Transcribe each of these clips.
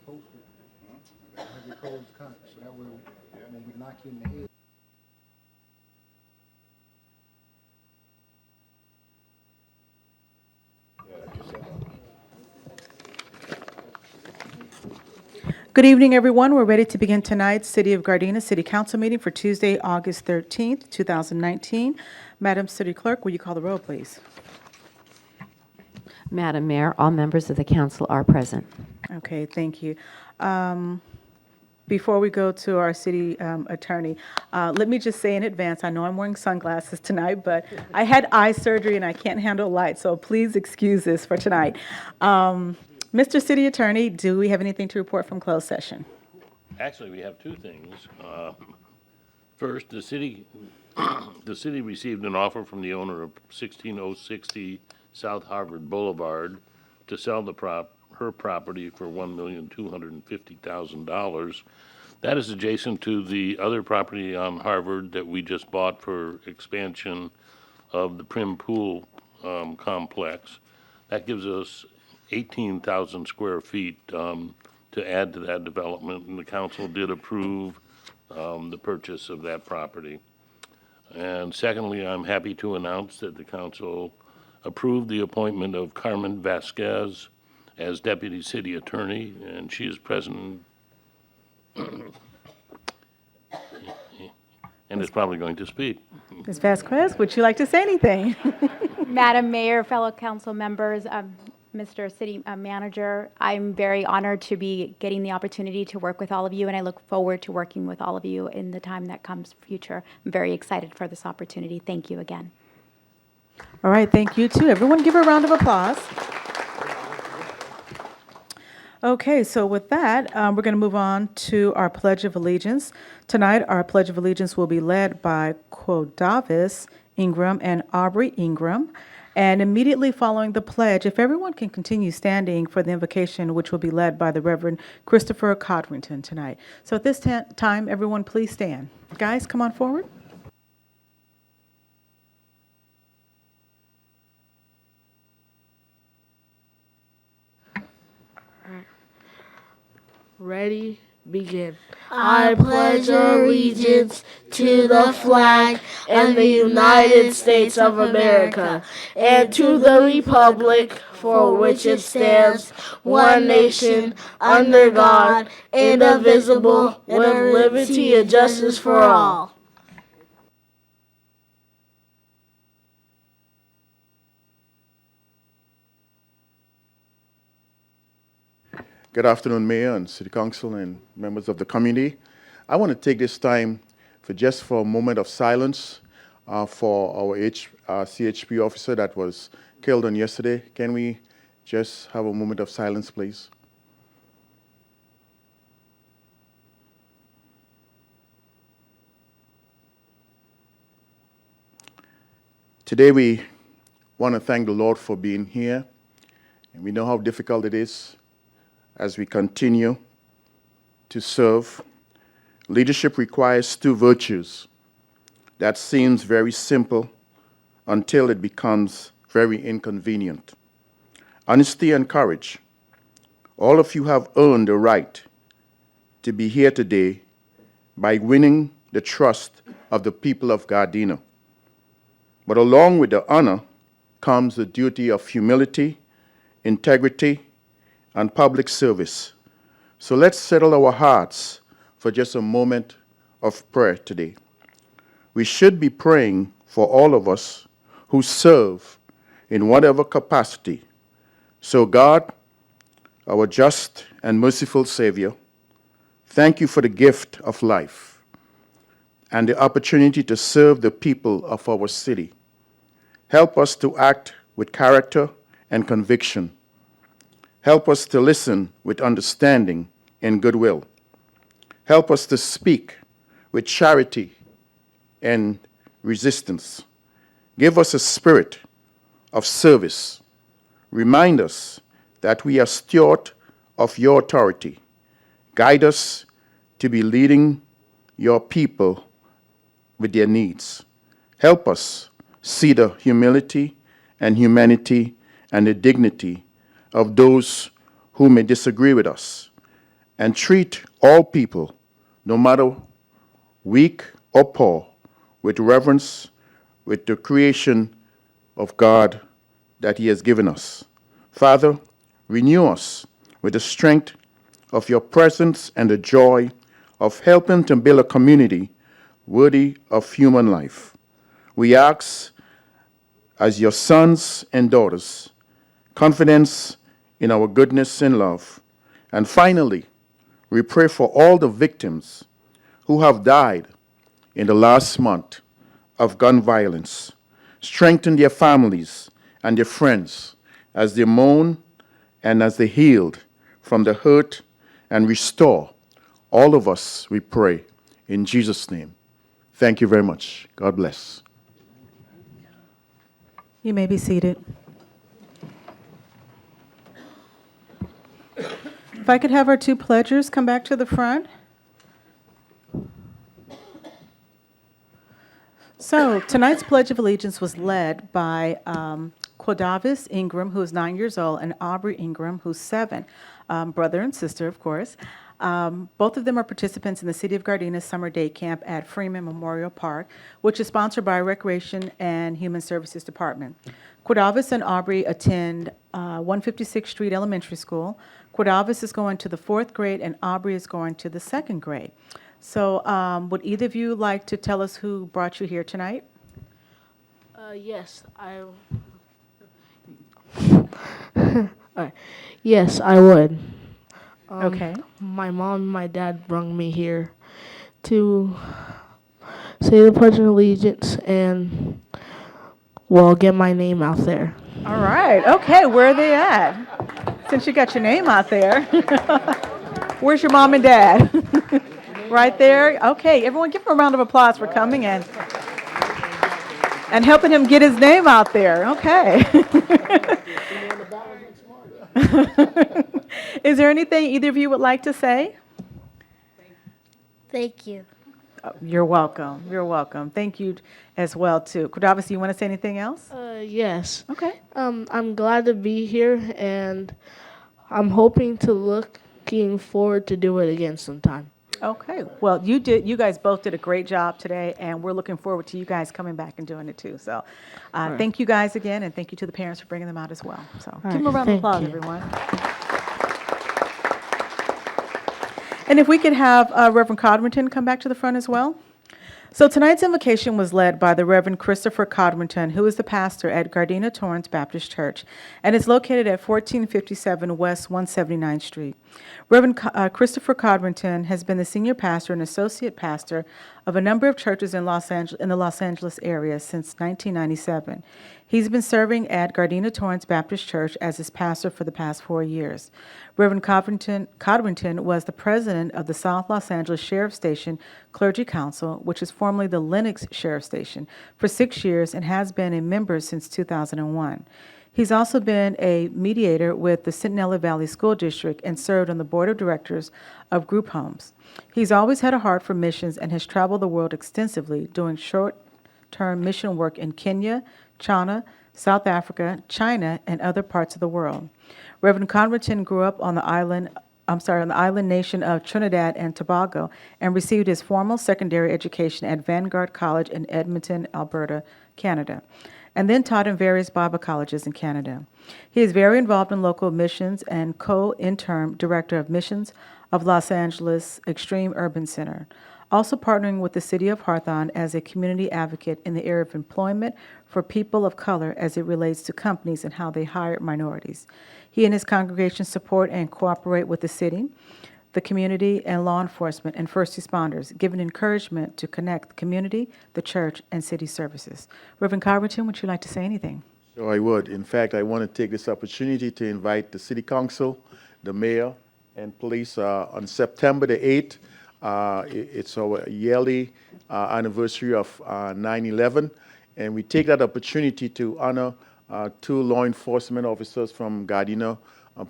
post it, have your codes cut, so that way, when we knock you in the head. Good evening, everyone. We're ready to begin tonight's City of Gardena City Council meeting for Tuesday, August 13th, 2019. Madam City Clerk, will you call the roll, please? Madam Mayor, all members of the council are present. Okay, thank you. Before we go to our city attorney, let me just say in advance, I know I'm wearing sunglasses tonight, but I had eye surgery and I can't handle light, so please excuse this for tonight. Mr. City Attorney, do we have anything to report from closed session? Actually, we have two things. First, the city received an offer from the owner of 16060 South Harvard Boulevard to sell her property for $1,250,000. That is adjacent to the other property on Harvard that we just bought for expansion of the Prim Pool complex. That gives us 18,000 square feet to add to that development, and the council did approve the purchase of that property. And secondly, I'm happy to announce that the council approved the appointment of Carmen Vasquez as deputy city attorney, and she is present and is probably going to speak. Ms. Vasquez, would you like to say anything? Madam Mayor, fellow council members, Mr. City Manager, I'm very honored to be getting the opportunity to work with all of you, and I look forward to working with all of you in the time that comes future. I'm very excited for this opportunity. Thank you again. All right, thank you, too. Everyone give her a round of applause. Okay, so with that, we're going to move on to our Pledge of Allegiance. Tonight, our Pledge of Allegiance will be led by Quodavis Ingram and Aubrey Ingram. And immediately following the pledge, if everyone can continue standing for the invocation, which will be led by the Reverend Christopher Codrington tonight. So at this time, everyone please stand. Guys, come on forward. Ready, begin. I pledge allegiance to the flag and the United States of America and to the republic for which it stands, one nation, under God, indivisible, with liberty and justice for all. Good afternoon, Mayor and City Council and members of the community. I want to take this time for a moment of silence for our CHP officer that was killed on yesterday. Can we just have a moment of silence, please? Today we want to thank the Lord for being here, and we know how difficult it is as we continue to serve. Leadership requires two virtues that seems very simple until it becomes very inconvenient. Honesty and courage. All of you have earned the right to be here today by winning the trust of the people of Gardena. But along with the honor comes the duty of humility, integrity, and public service. So let's settle our hearts for just a moment of prayer today. We should be praying for all of us who serve in whatever capacity. So God, our just and merciful Savior, thank you for the gift of life and the opportunity to serve the people of our city. Help us to act with character and conviction. Help us to listen with understanding and goodwill. Help us to speak with charity and resistance. Give us a spirit of service. Remind us that we are steward of your authority. Guide us to be leading your people with their needs. Help us see the humility and humanity and the dignity of those who may disagree with us, and treat all people, no matter weak or poor, with reverence, with the creation of God that He has given us. Father, renew us with the strength of your presence and the joy of helping to build a community worthy of human life. We ask, as your sons and daughters, confidence in our goodness and love. And finally, we pray for all the victims who have died in the last month of gun violence. Strengthen their families and their friends as they mourn and as they healed from the hurt, and restore all of us, we pray, in Jesus' name. Thank you very much. God bless. You may be seated. If I could have our two pledgers come back to the front. So tonight's Pledge of Allegiance was led by Quadavis Ingram, who is 9 years old, and Aubrey Ingram, who's 7, brother and sister, of course. Both of them are participants in the City of Gardena Summer Day Camp at Freeman Memorial Park, which is sponsored by Recreation and Human Services Department. Quadavis and Aubrey attend 156th Street Elementary School. Quadavis is going to the 4th grade, and Aubrey is going to the 2nd grade. So would either of you like to tell us who brought you here tonight? Yes, yes, I would. Okay. My mom and my dad brought me here to say the Pledge of Allegiance and, well, get my name out there. All right. Okay, where are they at? Since you got your name out there. Where's your mom and dad? Right there? Okay, everyone give him a round of applause for coming in and helping him get his name out there. Okay. Is there anything either of you would like to say? Thank you. Oh, you're welcome. You're welcome. Thank you as well, too. Quadavis, you want to say anything else? Yes. Okay. I'm glad to be here, and I'm looking forward to do it again sometime. Okay. Well, you guys both did a great job today, and we're looking forward to you guys coming back and doing it, too. So thank you guys again, and thank you to the parents for bringing them out as well. So give them a round of applause, everyone. And if we could have Reverend Codrington come back to the front as well. So tonight's invocation was led by the Reverend Christopher Codrington, who is the pastor at Gardena Torrance Baptist Church and is located at 1457 West 179th Street. Reverend Christopher Codrington has been the senior pastor and associate pastor of a number of churches in the Los Angeles area since 1997. He's been serving at Gardena Torrance Baptist Church as his pastor for the past 4 years. Reverend Codrington was the president of the South Los Angeles Sheriff Station Clergy Council, which is formerly the Lenox Sheriff Station, for 6 years and has been a member since 2001. He's also been a mediator with the Centinela Valley School District and served on the board of directors of group homes. He's always had a heart for missions and has traveled the world extensively, doing short-term mission work in Kenya, China, South Africa, China, and other parts of the world. Reverend Codrington grew up on the island nation of Trinidad and Tobago and received his formal secondary education at Vanguard College in Edmonton, Alberta, Canada, and then taught in various Bible colleges in Canada. He is very involved in local missions and co-interim director of missions of Los Angeles Extreme Urban Center, also partnering with the City of Hawthorne as a community advocate in the area of employment for people of color as it relates to companies and how they hire minorities. He and his congregation support and cooperate with the city, the community, and law enforcement and first responders, giving encouragement to connect the community, the church, and city services. Reverend Codrington, would you like to say anything? So I would. In fact, I want to take this opportunity to invite the City Council, the mayor, and police on September the 8th. It's our yearly anniversary of 9/11, and we take that opportunity to honor 2 law enforcement officers from Gardena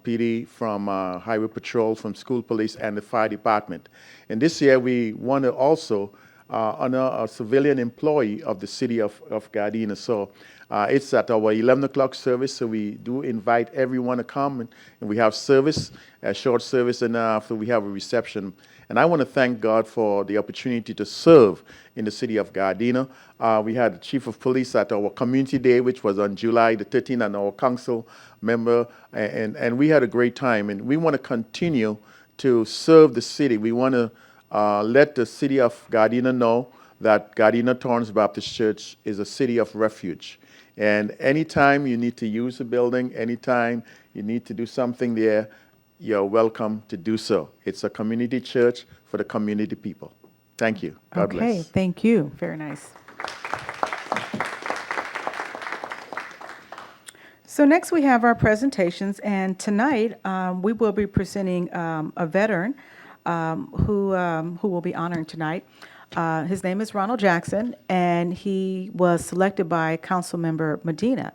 PD, from Highway Patrol, from School Police, and the Fire Department. And this year we want to also honor a civilian employee of the city of Gardena. So it's at our 11 o'clock service, so we do invite everyone to come, and we have service, a short service, and after we have a reception. And I want to thank God for the opportunity to serve in the city of Gardena. We had the chief of police at our community day, which was on July the 13th, and our council member, and we had a great time. And we want to continue to serve the city. We want to let the city of Gardena know that Gardena Torrance Baptist Church is a city of refuge. And anytime you need to use the building, anytime you need to do something there, you're welcome to do so. It's a community church for the community people. Thank you. God bless. Okay, thank you. Very nice. So next we have our presentations, and tonight we will be presenting a veteran who will be honoring tonight. His name is Ronald Jackson, and he was selected by Councilmember Medina.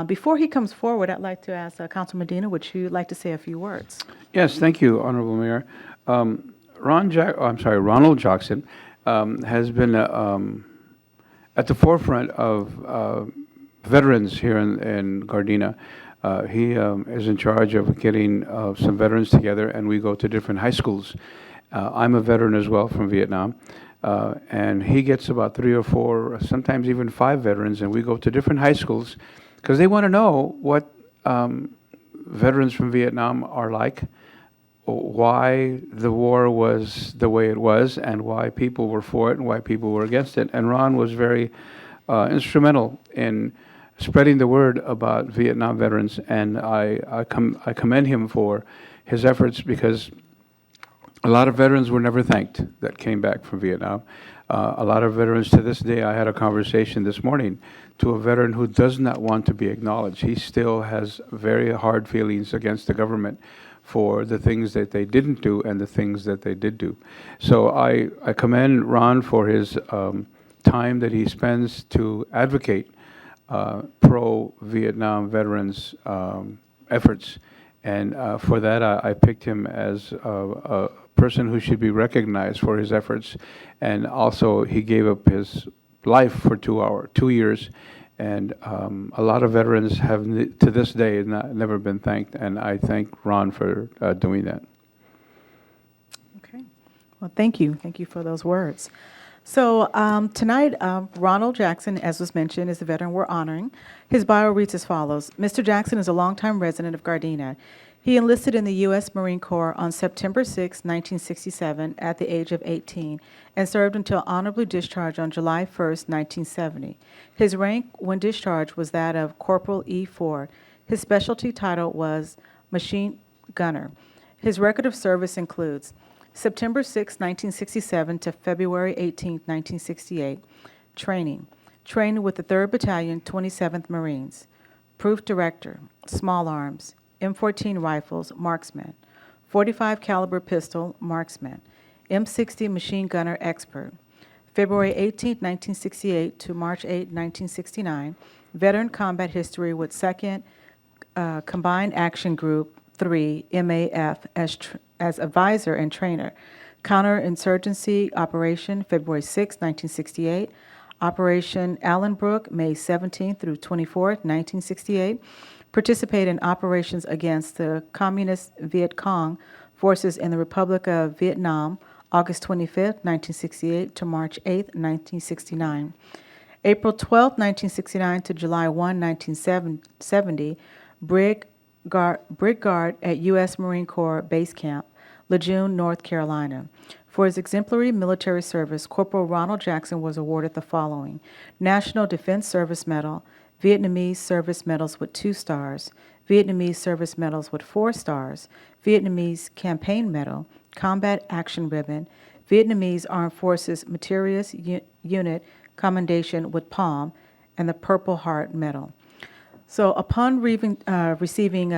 Before he comes forward, I'd like to ask Councilman Medina, would you like to say a few words? Yes, thank you, Honorable Mayor. Ronald Jackson has been at the forefront of veterans here in Gardena. He is in charge of getting some veterans together, and we go to different high schools. I'm a veteran as well from Vietnam, and he gets about 3 or 4, sometimes even 5 veterans, and we go to different high schools because they want to know what veterans from Vietnam are like, why the war was the way it was, and why people were for it and why people were against it. And Ron was very instrumental in spreading the word about Vietnam veterans, and I commend him for his efforts, because a lot of veterans were never thanked that came back from Vietnam. A lot of veterans to this day, I had a conversation this morning to a veteran who does not want to be acknowledged. He still has very hard feelings against the government for the things that they didn't do and the things that they did do. So I commend Ron for his time that he spends to advocate pro-Vietnam veterans' efforts. And for that, I picked him as a person who should be recognized for his efforts. And also, he gave up his life for 2 years. And a lot of veterans have, to this day, never been thanked. And I thank Ron for doing that. Okay. Well, thank you. Thank you for those words. So tonight, Ronald Jackson, as was mentioned, is the veteran we're honoring. His bio reads as follows. Mr. Jackson is a longtime resident of Gardena. He enlisted in the U.S. Marine Corps on September 6, 1967, at the age of 18, and served until honorably discharged on July 1, 1970. His rank when discharged was that of Corporal E. Ford. His specialty title was Machine Gunner. His record of service includes September 6, 1967 to February 18, 1968, training with the 3rd Battalion, 27th Marines. Proof Director, Small Arms, M14 rifles, marksman. 45 caliber pistol, marksman. M60 machine gunner expert. February 18, 1968 to March 8, 1969, veteran combat history with 2nd Combined Action Group 3, MAF, as advisor and trainer. Counterinsurgency Operation, February 6, 1968. Operation Allenbrook, May 17 through 24, 1968. Participate in operations against the Communist Viet Cong forces in the Republic of Vietnam, August 25, 1968 to March 8, 1969. April 12, 1969 to July 1, 1970, Brig Guard at U.S. Marine Corps Base Camp, Lejeune, North Carolina. For his exemplary military service, Corporal Ronald Jackson was awarded the following: National Defense Service Medal, Vietnamese Service Medals with 2 stars, Vietnamese Service Medals with 4 stars, Vietnamese Campaign Medal, Combat Action Ribbon, Vietnamese Armed Forces Materials Unit Commendation with Palm, and the Purple Heart Medal. So upon receiving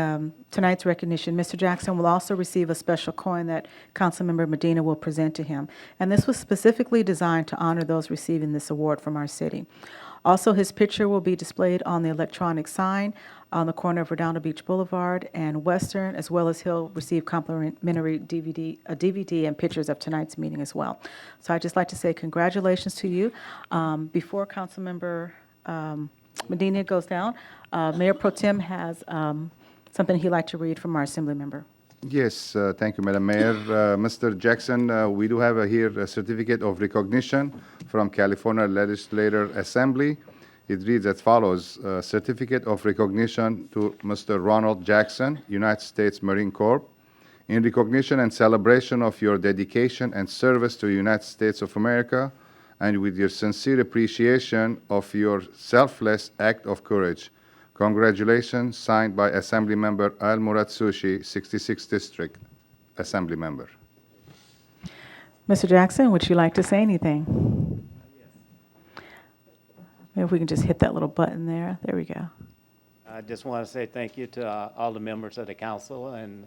tonight's recognition, Mr. Jackson will also receive a special coin that Councilmember Medina will present to him. And this was specifically designed to honor those receiving this award from our city. Also, his picture will be displayed on the electronic sign on the corner of Redondo Beach Boulevard and Western, as well as he'll receive complimentary a DVD and pictures of tonight's meeting as well. So I'd just like to say congratulations to you. Before Councilmember Medina goes down, Mayor Pro Tem has something he'd like to read from our Assembly member. Yes, thank you, Madam Mayor. Mr. Jackson, we do have here a certificate of recognition from California Legislative Assembly. It reads as follows: Certificate of recognition to Mr. Ronald Jackson, United States Marine Corps. In recognition and celebration of your dedication and service to the United States of America, and with your sincere appreciation of your selfless act of courage. Congratulations, signed by Assembly Member Al Murad Sushi, 66th District Assembly Member. Mr. Jackson, would you like to say anything? Maybe if we can just hit that little button there. There we go. I just want to say thank you to all the members of the council and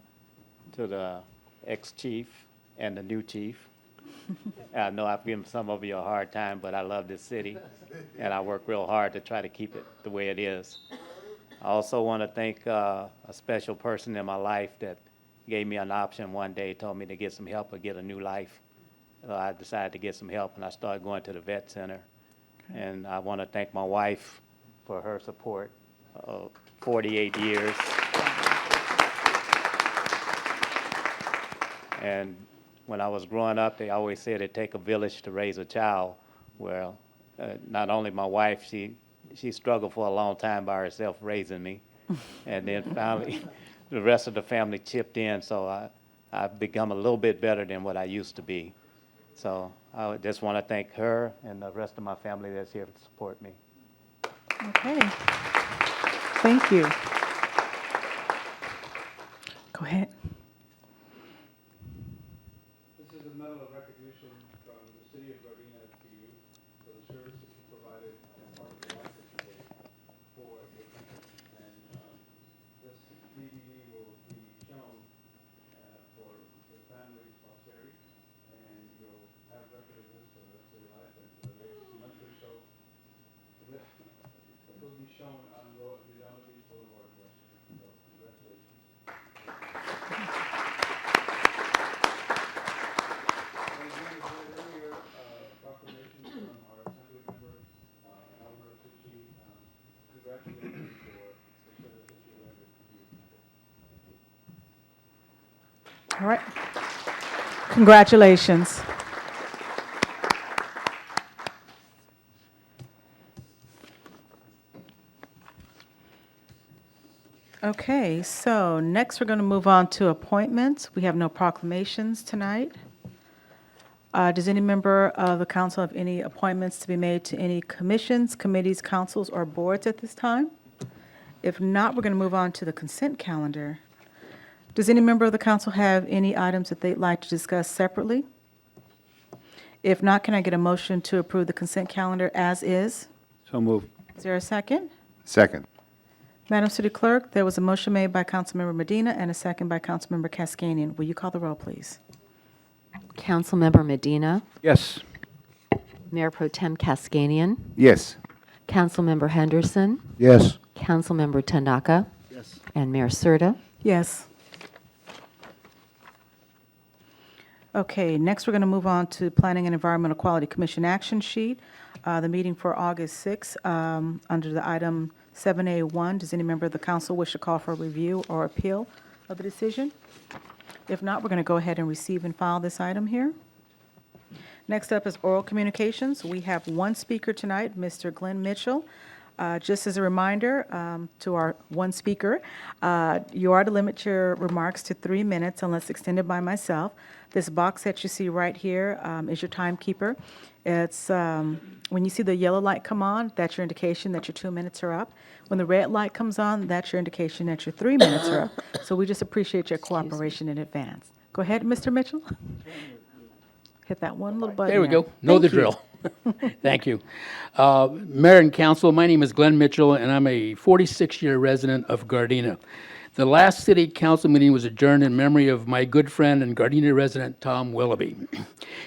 to the ex-chief and the new chief. I know I've given some of you a hard time, but I love this city, and I work real hard to try to keep it the way it is. I also want to thank a special person in my life that gave me an option one day, told me to get some help or get a new life. I decided to get some help, and I started going to the vet center. And I want to thank my wife for her support of 48 years. And when I was growing up, they always said it take a village to raise a child. Well, not only my wife, she struggled for a long time by herself raising me. And then finally, the rest of the family chipped in, so I've become a little bit better than what I used to be. So I just want to thank her and the rest of my family that's here to support me. Okay. Thank you. Go ahead. This is a medal of recognition from the city of Gardena to you for the service that you provided and part of the life that you gave for your country. And this DVD will be shown for the family's posterity, and you'll have record of this for the rest of your life and for the next month or so. It will be shown on Redondo Beach Boulevard West. So congratulations. Earlier, proclamation from our Assembly member, Alvaro Suchi, congratulations for the service that you rendered to you. All right. Congratulations. Okay, so next we're going to move on to appointments. We have no proclamations tonight. Does any member of the council have any appointments to be made to any commissions, committees, councils, or boards at this time? If not, we're going to move on to the consent calendar. Does any member of the council have any items that they'd like to discuss separately? If not, can I get a motion to approve the consent calendar as is? So moved. Is there a second? Second. Madam City Clerk, there was a motion made by Councilmember Medina and a second by Councilmember Cascanian. Will you call the roll, please? Councilmember Medina, Yes. Mayor Pro Tem Cascanian, Yes. Councilmember Henderson, Yes. Councilmember Tanaka, Yes. and Mayor Serta. Yes. Okay, next we're going to move on to Planning and Environmental Quality Commission action sheet. The meeting for August 6th, under the item 7A1. Does any member of the council wish to call for a review or appeal of the decision? If not, we're going to go ahead and receive and file this item here. Next up is oral communications. We have one speaker tonight, Mr. Glenn Mitchell. Just as a reminder to our one speaker, you are to limit your remarks to 3 minutes unless extended by myself. This box that you see right here is your timekeeper. It's when you see the yellow light come on, that's your indication that your 2 minutes are up. When the red light comes on, that's your indication that your 3 minutes are up. So we just appreciate your cooperation in advance. Go ahead, Mr. Mitchell. Hit that one little button. There we go. Know the drill. Thank you. Mayor and Council, my name is Glenn Mitchell, and I'm a 46-year resident of Gardena. The last city council meeting was adjourned in memory of my good friend and Gardena resident, Tom Willoughby.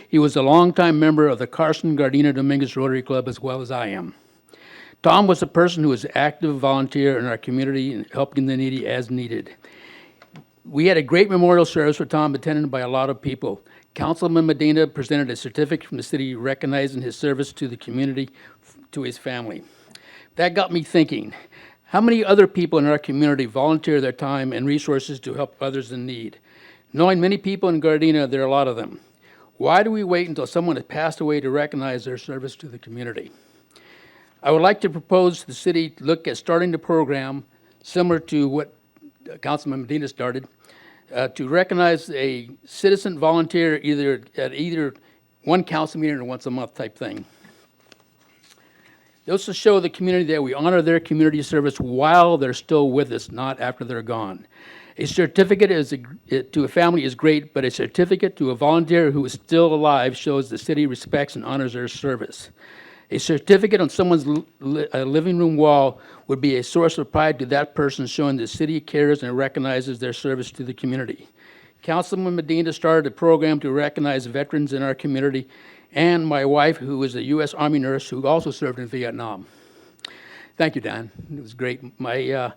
He was a longtime member of the Carson Gardena Dominguez Rotary Club, as well as I am. Tom was a person who was an active volunteer in our community and helping the needy as needed. We had a great memorial service for Tom attended by a lot of people. Councilman Medina presented a certificate from the city recognizing his service to the community, to his family. That got me thinking, how many other people in our community volunteer their time and resources to help others in need? Knowing many people in Gardena, there are a lot of them. Why do we wait until someone has passed away to recognize their service to the community? I would like to propose the city look at starting the program similar to what Councilman Medina started, to recognize a citizen volunteer either one council meeting or once a month type thing. This will show the community that we honor their community service while they're still with us, not after they're gone. A certificate to a family is great, but a certificate to a volunteer who is still alive shows the city respects and honors their service. A certificate on someone's living room wall would be a source of pride to that person, showing the city cares and recognizes their service to the community. Councilman Medina started a program to recognize veterans in our community, and my wife, who is a U.S. Army nurse who also served in Vietnam. Thank you, Dan. It was great. My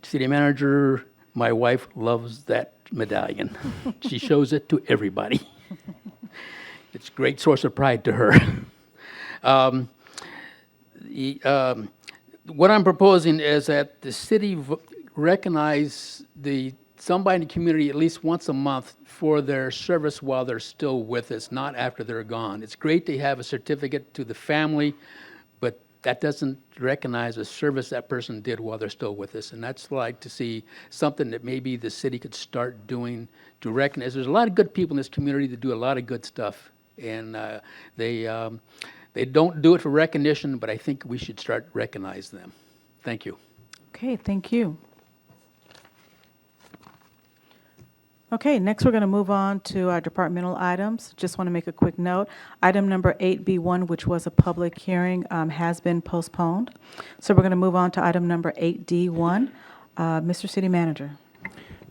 city manager, my wife, loves that medallion. She shows it to everybody. It's a great source of pride to her. What I'm proposing is that the city recognize somebody in the community at least once a month for their service while they're still with us, not after they're gone. It's great to have a certificate to the family, but that doesn't recognize the service that person did while they're still with us. And that's like to see something that maybe the city could start doing to recognize. There's a lot of good people in this community that do a lot of good stuff. And they don't do it for recognition, but I think we should start recognizing them. Thank you. Okay, thank you. Okay, next we're going to move on to our departmental items. Just want to make a quick note. Item number 8B1, which was a public hearing, has been postponed. So we're going to move on to item number 8D1. Mr. City Manager.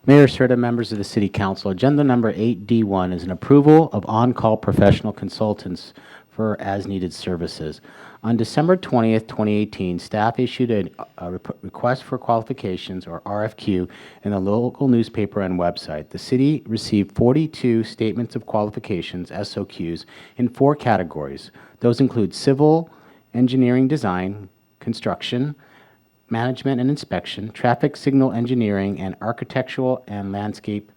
Mayor Serta, members of the City Council, agenda number 8D1 is an approval of on-call professional consultants for as-needed services. On December 20th, 2018, staff issued a request for qualifications, or RFQ, in the local newspaper and website. The city received 42 statements of qualifications, SOQs, in 4 categories. Those include civil, engineering design, construction, management and inspection, traffic signal engineering, and architectural and landscape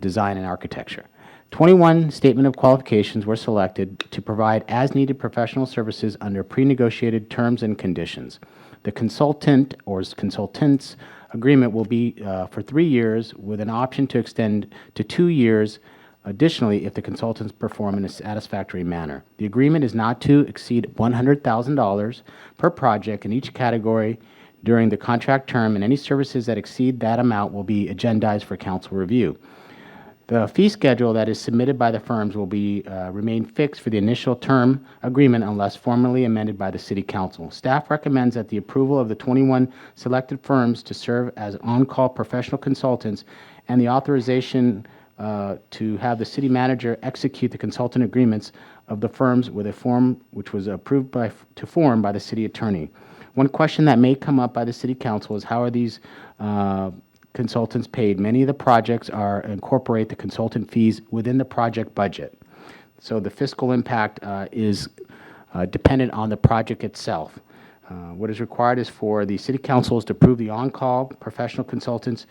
design and architecture. 21 statement of qualifications were selected to provide as-needed professional services under pre-negotiated terms and conditions. The consultant or consultants agreement will be for 3 years with an option to extend to 2 years additionally if the consultants perform in a satisfactory manner. The agreement is not to exceed $100,000 per project in each category during the contract term, and any services that exceed that amount will be agendized for council review. The fee schedule that is submitted by the firms will be remain fixed for the initial term agreement unless formally amended by the City Council. Staff recommends that the approval of the 21 selected firms to serve as on-call professional consultants and the authorization to have the city manager execute the consultant agreements of the firms with a form which was approved to form by the city attorney. One question that may come up by the City Council is how are these consultants paid? Many of the projects incorporate the consultant fees within the project budget. So the fiscal impact is dependent on the project itself. What is required is for the City Councils to approve the on-call professional consultants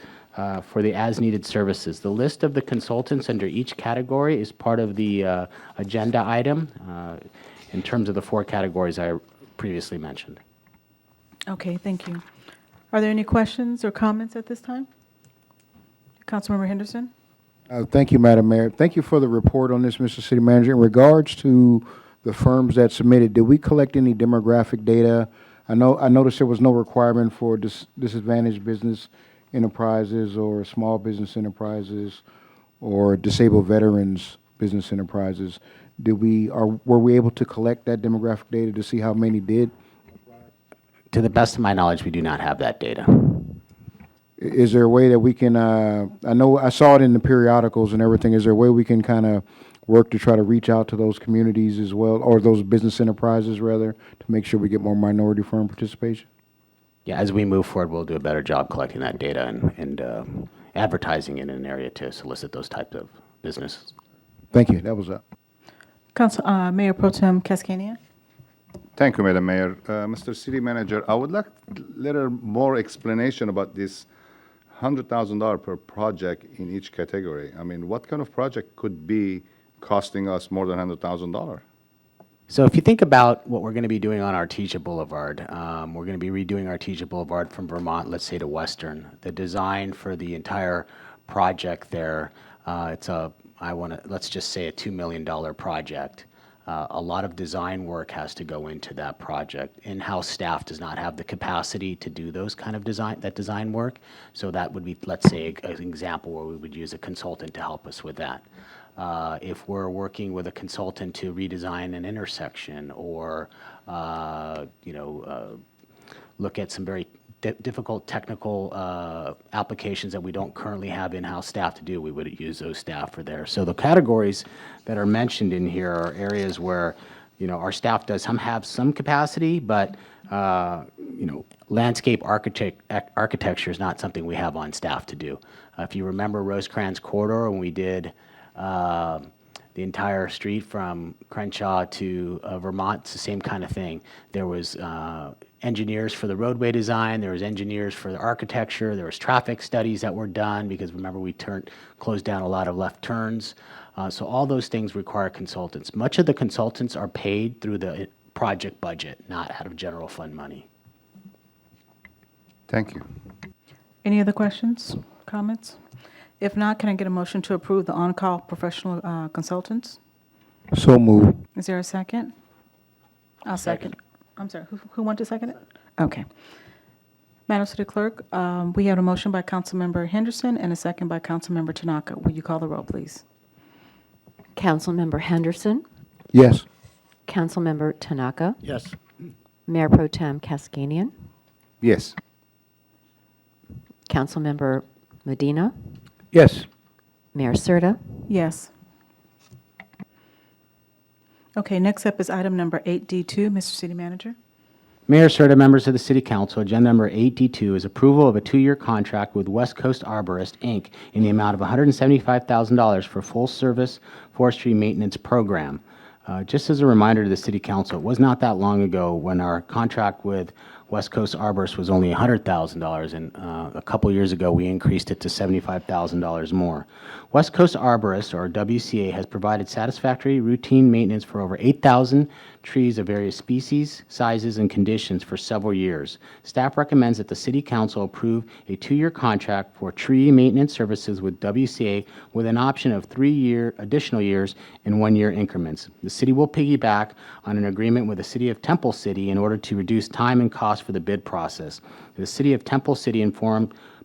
for the as-needed services. The list of the consultants under each category is part of the agenda item in terms of the 4 categories I previously mentioned. Okay, thank you. Are there any questions or comments at this time? Councilmember Henderson? Thank you, Madam Mayor. Thank you for the report on this, Mr. City Manager. In regards to the firms that submitted, did we collect any demographic data? I noticed there was no requirement for disadvantaged business enterprises or small business enterprises or disabled veterans business enterprises. Were we able to collect that demographic data to see how many did? To the best of my knowledge, we do not have that data. Is there a way that we can, I know I saw it in the periodicals and everything, is there a way we can kind of work to try to reach out to those communities as well, or those business enterprises rather, to make sure we get more minority firm participation? Yeah, as we move forward, we'll do a better job collecting that data and advertising in an area to solicit those types of businesses. Thank you. That was up. Mayor Pro Tem Cascanian. Thank you, Madam Mayor. Mr. City Manager, I would like a little more explanation about this $100,000 per project in each category. I mean, what kind of project could be costing us more than $100,000? So if you think about what we're going to be doing on Artesia Boulevard, we're going to be redoing Artesia Boulevard from Vermont, let's say, to Western. The design for the entire project there, let's just say a $2 million project. A lot of design work has to go into that project. In-house staff does not have the capacity to do those kind of design work. So that would be, let's say, an example where we would use a consultant to help us with that. If we're working with a consultant to redesign an intersection or, look at some very difficult technical applications that we don't currently have in-house staff to do, we would use those staff for there. So the categories that are mentioned in here are areas where, our staff does have some capacity, but, landscape architecture is not something we have on staff to do. If you remember Rosecrans Corridor, when we did the entire street from Crenshaw to Vermont, it's the same kind of thing. There was engineers for the roadway design, there was engineers for the architecture, there was traffic studies that were done, because remember we closed down a lot of left turns. So all those things require consultants. Much of the consultants are paid through the project budget, not out of general fund money. Thank you. Any other questions, comments? If not, can I get a motion to approve the on-call professional consultants? So moved. Is there a second? I'll second. I'm sorry, who wanted to second it? Okay. Madam City Clerk, we have a motion by Councilmember Henderson and a second by Councilmember Tanaka. Will you call the roll, please? Councilmember Henderson, Yes. Councilmember Tanaka, Yes. Mayor Pro Tem Cascanian, Yes. Councilmember Medina, Yes. Mayor Serta. Yes. Okay, next up is item number 8D2, Mr. City Manager. Mayor Serta, members of the City Council, agenda number 8D2 is approval of a 2-year contract with West Coast Arborist, Inc. in the amount of $175,000 for full-service forestry maintenance program. Just as a reminder to the City Council, it was not that long ago when our contract with West Coast Arborist was only $100,000, and a couple years ago we increased it to $75,000 more. West Coast Arborist, or WCA, has provided satisfactory routine maintenance for over 8,000 trees of various species, sizes, and conditions for several years. Staff recommends that the City Council approve a 2-year contract for tree maintenance services with WCA with an option of 3 additional years in 1-year increments. The city will piggyback on an agreement with the City of Temple City in order to reduce time and cost for the bid process. The City of Temple City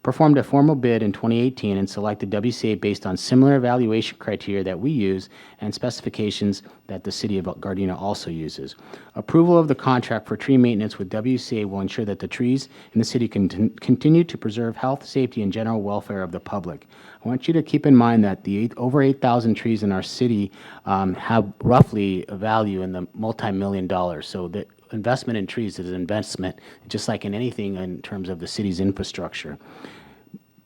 performed a formal bid in 2018 and selected WCA based on similar evaluation criteria that we use and specifications that the City of Gardena also uses. Approval of the contract for tree maintenance with WCA will ensure that the trees in the city can continue to preserve health, safety, and general welfare of the public. I want you to keep in mind that the over 8,000 trees in our city have roughly a value in the multi-million dollars. So the investment in trees is an investment, just like in anything in terms of the city's infrastructure.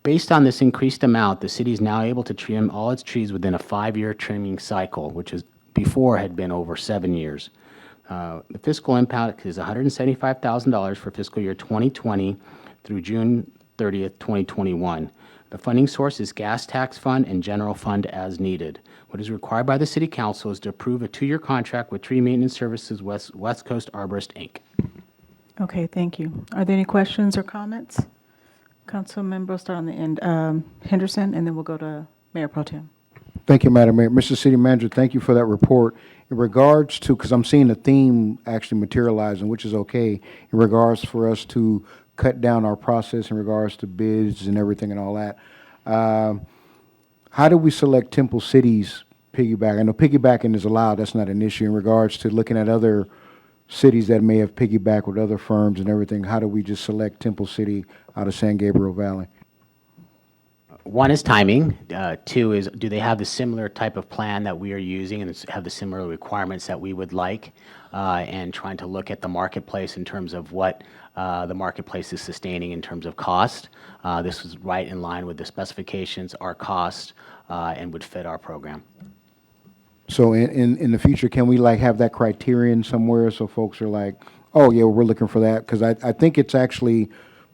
Based on this increased amount, the city is now able to trim all its trees within a 5-year trimming cycle, which before had been over 7 years. The fiscal impact is $175,000 for fiscal year 2020 through June 30th, 2021. The funding source is gas tax fund and general fund as needed. What is required by the City Council is to approve a 2-year contract with Tree Maintenance Services West Coast Arborist, Inc. Okay, thank you. Are there any questions or comments? Councilmember, we'll start on the end. Henderson, and then we'll go to Mayor Pro Tem. Thank you, Madam Mayor. Mr. City Manager, thank you for that report. In regards to, because I'm seeing the theme actually materializing, which is okay, in regards for us to cut down our process in regards to bids and everything and all that. How do we select Temple City's piggyback? I know piggybacking is allowed, that's not an issue. In regards to looking at other cities that may have piggybacked with other firms and everything, how do we just select Temple City out of San Gabriel Valley? One is timing. Two is, do they have the similar type of plan that we are using and have the similar requirements that we would like? And trying to look at the marketplace in terms of what the marketplace is sustaining in terms of cost. This was right in line with the specifications, our cost, and would fit our program. So in the future, can we like have that criterion somewhere so folks are like, oh, yeah, we're looking for that? Because I think it's actually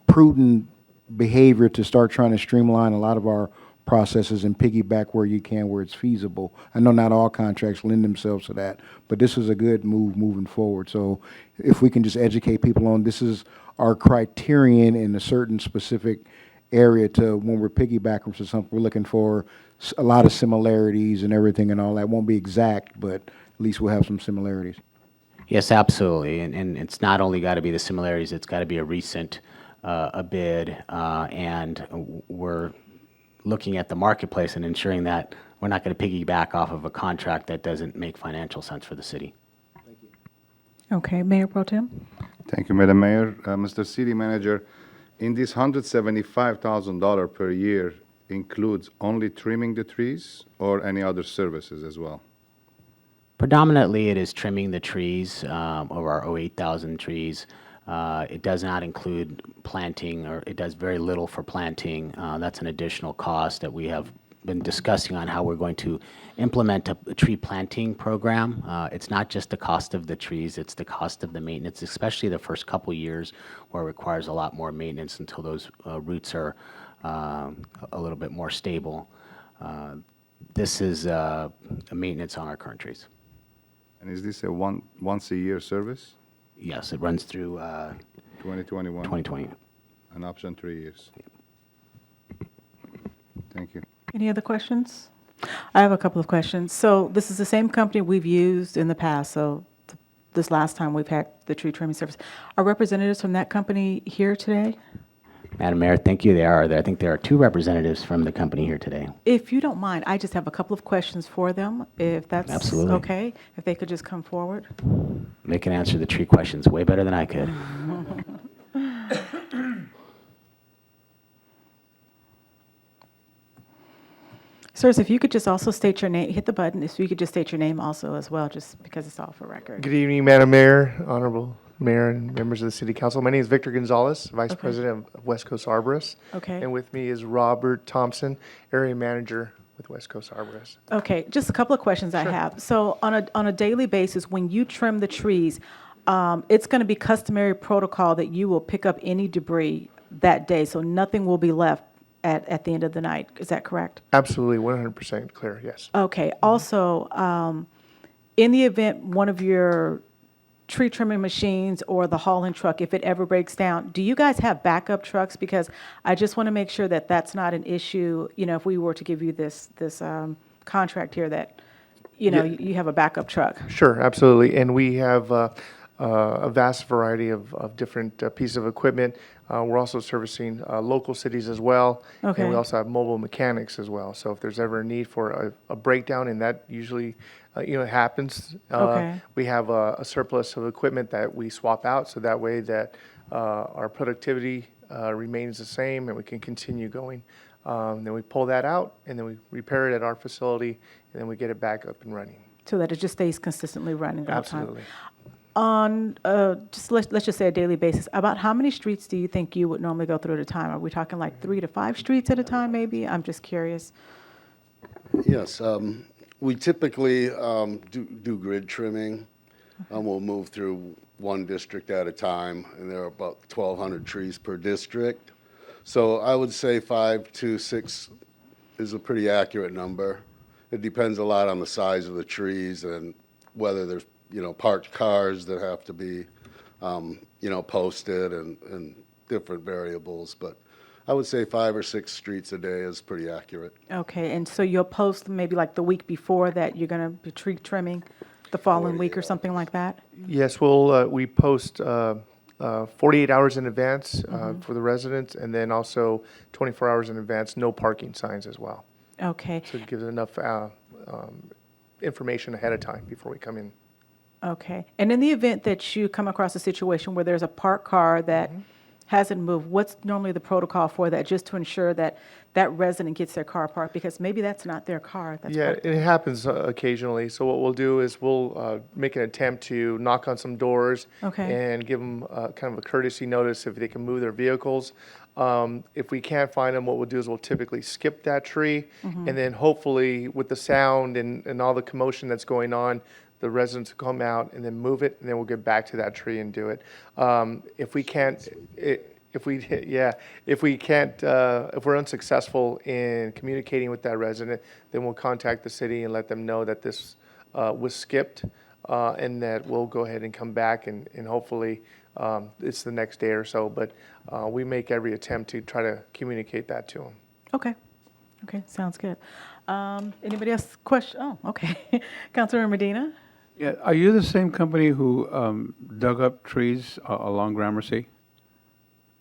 prudent behavior to start trying to streamline a lot of our processes and piggyback where you can, where it's feasible. I know not all contracts lend themselves to that, but this is a good move moving forward. So if we can just educate people on this is our criterion in a certain specific area to when we're piggybacking to something, we're looking for a lot of similarities and everything and all that. Won't be exact, but at least we'll have some similarities. Yes, absolutely. And it's not only got to be the similarities, it's got to be a recent a bid, and we're looking at the marketplace and ensuring that we're not going to piggyback off of a contract that doesn't make financial sense for the city. Okay, Mayor Pro Tem? Thank you, Madam Mayor. Mr. City Manager, in this $175,000 per year includes only trimming the trees or any other services as well? Predominantly, it is trimming the trees, of our 8,000 trees. It does not include planting, or it does very little for planting. That's an additional cost that we have been discussing on how we're going to implement a tree planting program. It's not just the cost of the trees, it's the cost of the maintenance, especially the first couple years where it requires a lot more maintenance until those roots are a little bit more stable. This is a maintenance on our current trees. And is this a once-a-year service? Yes, it runs through 2021? 2020. An option 3 years? Thank you. Any other questions? I have a couple of questions. So this is the same company we've used in the past, so this last time we've had the tree trimming service. Are representatives from that company here today? Madam Mayor, thank you. They are there. I think there are 2 representatives from the company here today. If you don't mind, I just have a couple of questions for them, if that's Absolutely. okay. If they could just come forward. They can answer the tree questions way better than I could. Sirs, if you could just also state your name, hit the button, if you could just state your name also as well, just because it's all for record. Good evening, Madam Mayor, Honorable Mayor, and members of the City Council. My name is Victor Gonzalez, Vice President of West Coast Arborists. Okay. And with me is Robert Thompson, Area Manager with West Coast Arborists. Okay, just a couple of questions I have. So on a daily basis, when you trim the trees, it's going to be customary protocol that you will pick up any debris that day, so nothing will be left at the end of the night. Is that correct? Absolutely, 100% clear, yes. Okay. Also, in the event one of your tree trimming machines or the hauling truck, if it ever breaks down, do you guys have backup trucks? Because I just want to make sure that that's not an issue, you know, if we were to give you this contract here, that, you know, you have a backup truck. Sure, absolutely. And we have a vast variety of different pieces of equipment. We're also servicing local cities as well. Okay. And we also have mobile mechanics as well. So if there's ever a need for a breakdown, and that usually, happens, Okay. we have a surplus of equipment that we swap out, so that way that our productivity remains the same and we can continue going. Then we pull that out, and then we repair it at our facility, and then we get it back up and running. So that it just stays consistently running the whole time. Absolutely. On let's just say a daily basis, about how many streets do you think you would normally go through at a time? Are we talking like 3 to 5 streets at a time, maybe? I'm just curious. Yes, we typically do grid trimming. We'll move through one district at a time, and there are about 1,200 trees per district. So I would say 5 to 6 is a pretty accurate number. It depends a lot on the size of the trees and whether there's parked cars that have to be, posted and different variables. But I would say 5 or 6 streets a day is pretty accurate. Okay, and so you'll post maybe like the week before that you're going to be tree trimming the following week or something like that? Yes, we post 48 hours in advance for the residents, and then also 24 hours in advance, no parking signs as well. Okay, So it gives enough information ahead of time before we come in. okay. And in the event that you come across a situation where there's a parked car that hasn't moved, what's normally the protocol for that, just to ensure that that resident gets their car parked? Because maybe that's not their car. That's Yeah, parked. it happens occasionally. So what we'll do is we'll make an attempt to knock on some doors Okay. and give them kind of a courtesy notice if they can move their vehicles. If we can't find them, what we'll do is we'll typically skip that tree, and then hopefully with the sound and all the commotion that's going on, the residents will come out and then move it, and then we'll get back to that tree and do it. If we can't, if we can't, if we're unsuccessful in communicating with that resident, then we'll contact the city and let them know that this was skipped, and that we'll go ahead and come back and hopefully it's the next day or so. But we make every attempt to try to communicate that to them. Okay. Okay, sounds good. Anybody else question? Oh, okay. Councilmember Medina? Yeah, are you the same company who dug up trees along Gramercy?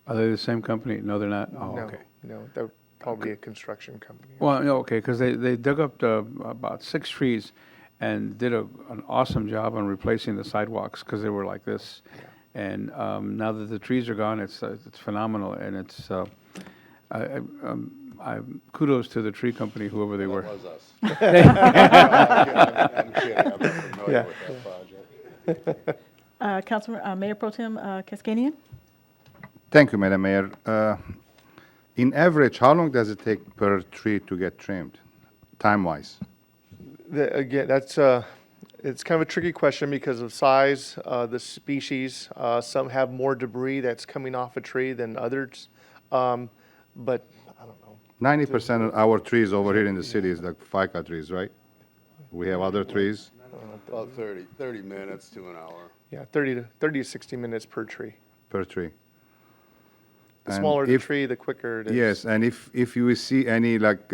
Are they the same company? No, they're not? Oh, No, okay. no, that would probably be a construction company. Well, no, okay, because they dug up about 6 trees and did an awesome job on replacing the sidewalks because they were like this. And now that the trees are gone, it's phenomenal, and it's kudos to the tree company, whoever they were. That was us. I'm kidding. I'm not familiar with that project. Councilman, Mayor Pro Tem Cascanian? Thank you, Madam Mayor. In average, how long does it take per tree to get trimmed, time-wise? Again, that's it's kind of a tricky question because of size, the species. Some have more debris that's coming off a tree than others, but I don't know. 90% of our trees over here in the city is like ficus trees, right? We have other trees. About 30 minutes to an hour. Yeah, 30 to 60 minutes per tree. Per tree. The And smaller the if- tree, the quicker it is. Yes, and if you see any like,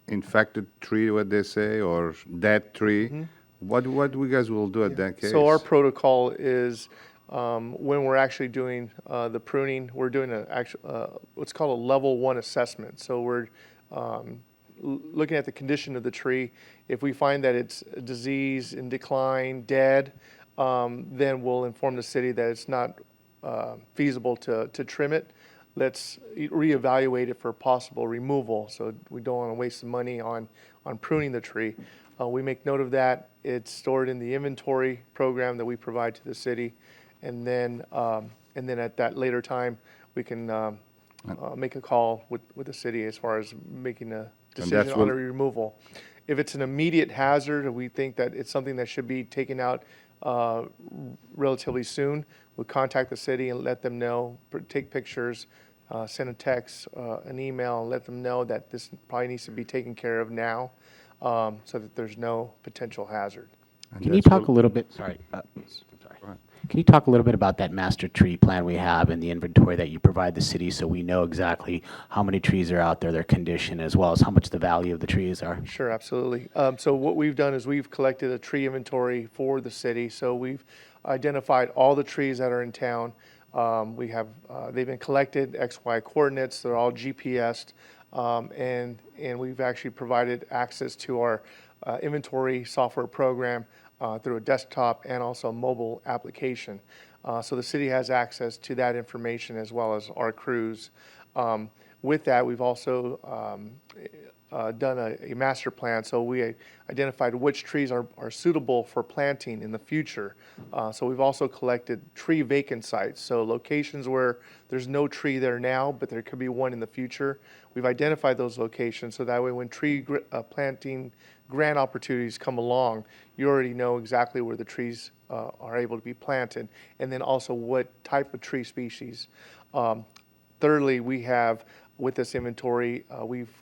infected tree, what they say, or dead tree, what we guys will do at that case? So our protocol is when we're actually doing the pruning, we're doing what's called a level 1 assessment. So we're looking at the condition of the tree. If we find that it's diseased, in decline, dead, then we'll inform the city that it's not feasible to trim it. Let's reevaluate it for possible removal. So we don't want to waste the money on pruning the tree. We make note of that. It's stored in the inventory program that we provide to the city, and then at that later time we can make a call with the city as far as making a decision on a removal. If it's an immediate hazard, and we think that it's something that should be taken out relatively soon, we'll contact the city and let them know, take pictures, send a text, an email, and let them know that this probably needs to be taken care of now, so that there's no potential hazard. Can you talk a little bit, sorry. Can you talk a little bit about that master tree plan we have and the inventory that you provide the city so we know exactly how many trees are out there, their condition, as well as how much the value of the trees are? Sure, absolutely. So what we've done is we've collected a tree inventory for the city. So we've identified all the trees that are in town. We have they've been collected, XY coordinates. They're all GPSed, and we've actually provided access to our inventory software program through a desktop and also a mobile application. So the city has access to that information as well as our crews. With that, we've also done a master plan. So we identified which trees are suitable for planting in the future. So we've also collected tree vacant sites. So locations where there's no tree there now, but there could be one in the future. We've identified those locations so that way when tree planting grant opportunities come along, you already know exactly where the trees are able to be planted, and then also what type of tree species. Thirdly, we have, with this inventory, we've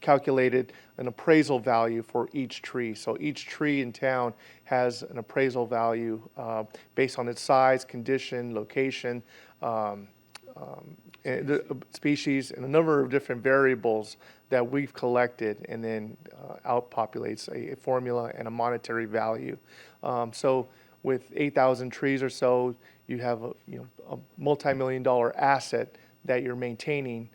calculated an appraisal value for each tree. So each tree in town has an appraisal value based on its size, condition, location, and the species, and a number of different variables that we've collected, and then outpopulates a formula and a monetary value. So with 8,000 trees or so, you have a multi-million-dollar asset that you're maintaining,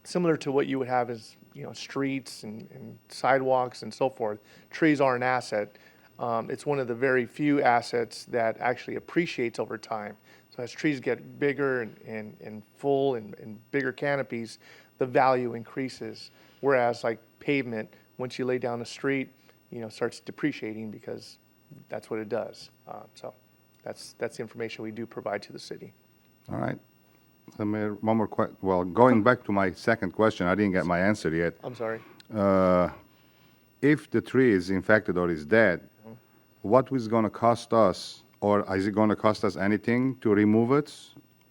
similar to what you would have as streets and sidewalks and so forth. Trees are an asset. It's one of the very few assets that actually appreciates over time. So as trees get bigger and full and bigger canopies, the value increases. Whereas like pavement, once you lay down the street, starts depreciating because that's what it does. So that's the information we do provide to the city. All right. Mayor, one more question. Well, going back to my second question, I didn't get my answer yet. I'm sorry. If the tree is infected or is dead, what is going to cost us, or is it going to cost us anything to remove it,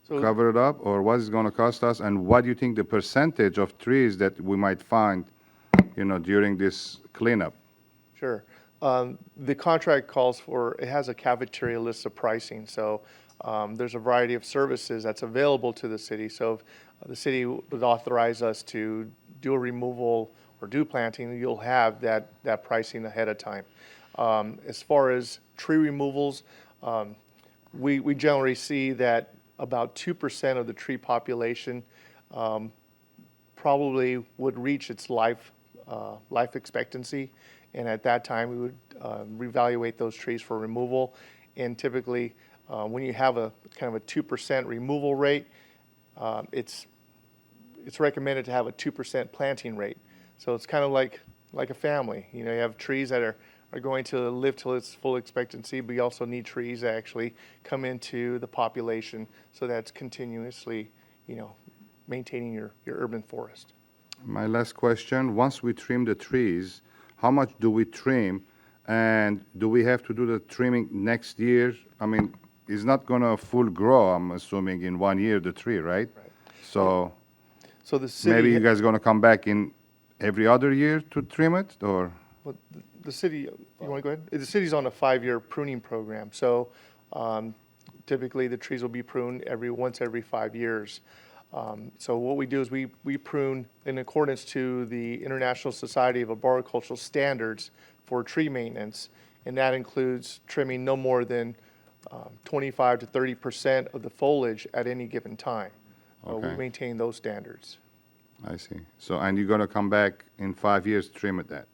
cover it up, or what is it going to cost us? And what do you think the percentage of trees that we might find, during this cleanup? Sure. The contract calls for, it has a cafeteria list of pricing. So there's a variety of services that's available to the city. So if the city would authorize us to do a removal or do planting, you'll have that pricing ahead of time. As far as tree removals, we generally see that about 2% of the tree population probably would reach its life expectancy. And at that time, we would reevaluate those trees for removal. And typically, when you have a kind of a 2% removal rate, it's recommended to have a 2% planting rate. So it's kind of like a family. You have trees that are going to live till its full expectancy, but you also need trees that actually come into the population, so that's continuously, maintaining your urban forest. My last question, once we trim the trees, how much do we trim, and do we have to do the trimming next year? I mean, it's not going to full grow, I'm assuming, in 1 year, the tree, right? Right. So the city, maybe you guys going to come back in every other year to trim it, or? Well, the city, you want to go ahead? The city's on a 5-year pruning program. So typically the trees will be pruned once every 5 years. So what we do is we prune in accordance to the International Society of Arboricultural Standards for tree maintenance, and that includes trimming no more than 25 to 30% of the foliage at any given time. Okay. We maintain those standards. I see. So, and you're going to come back in 5 years, trim it that,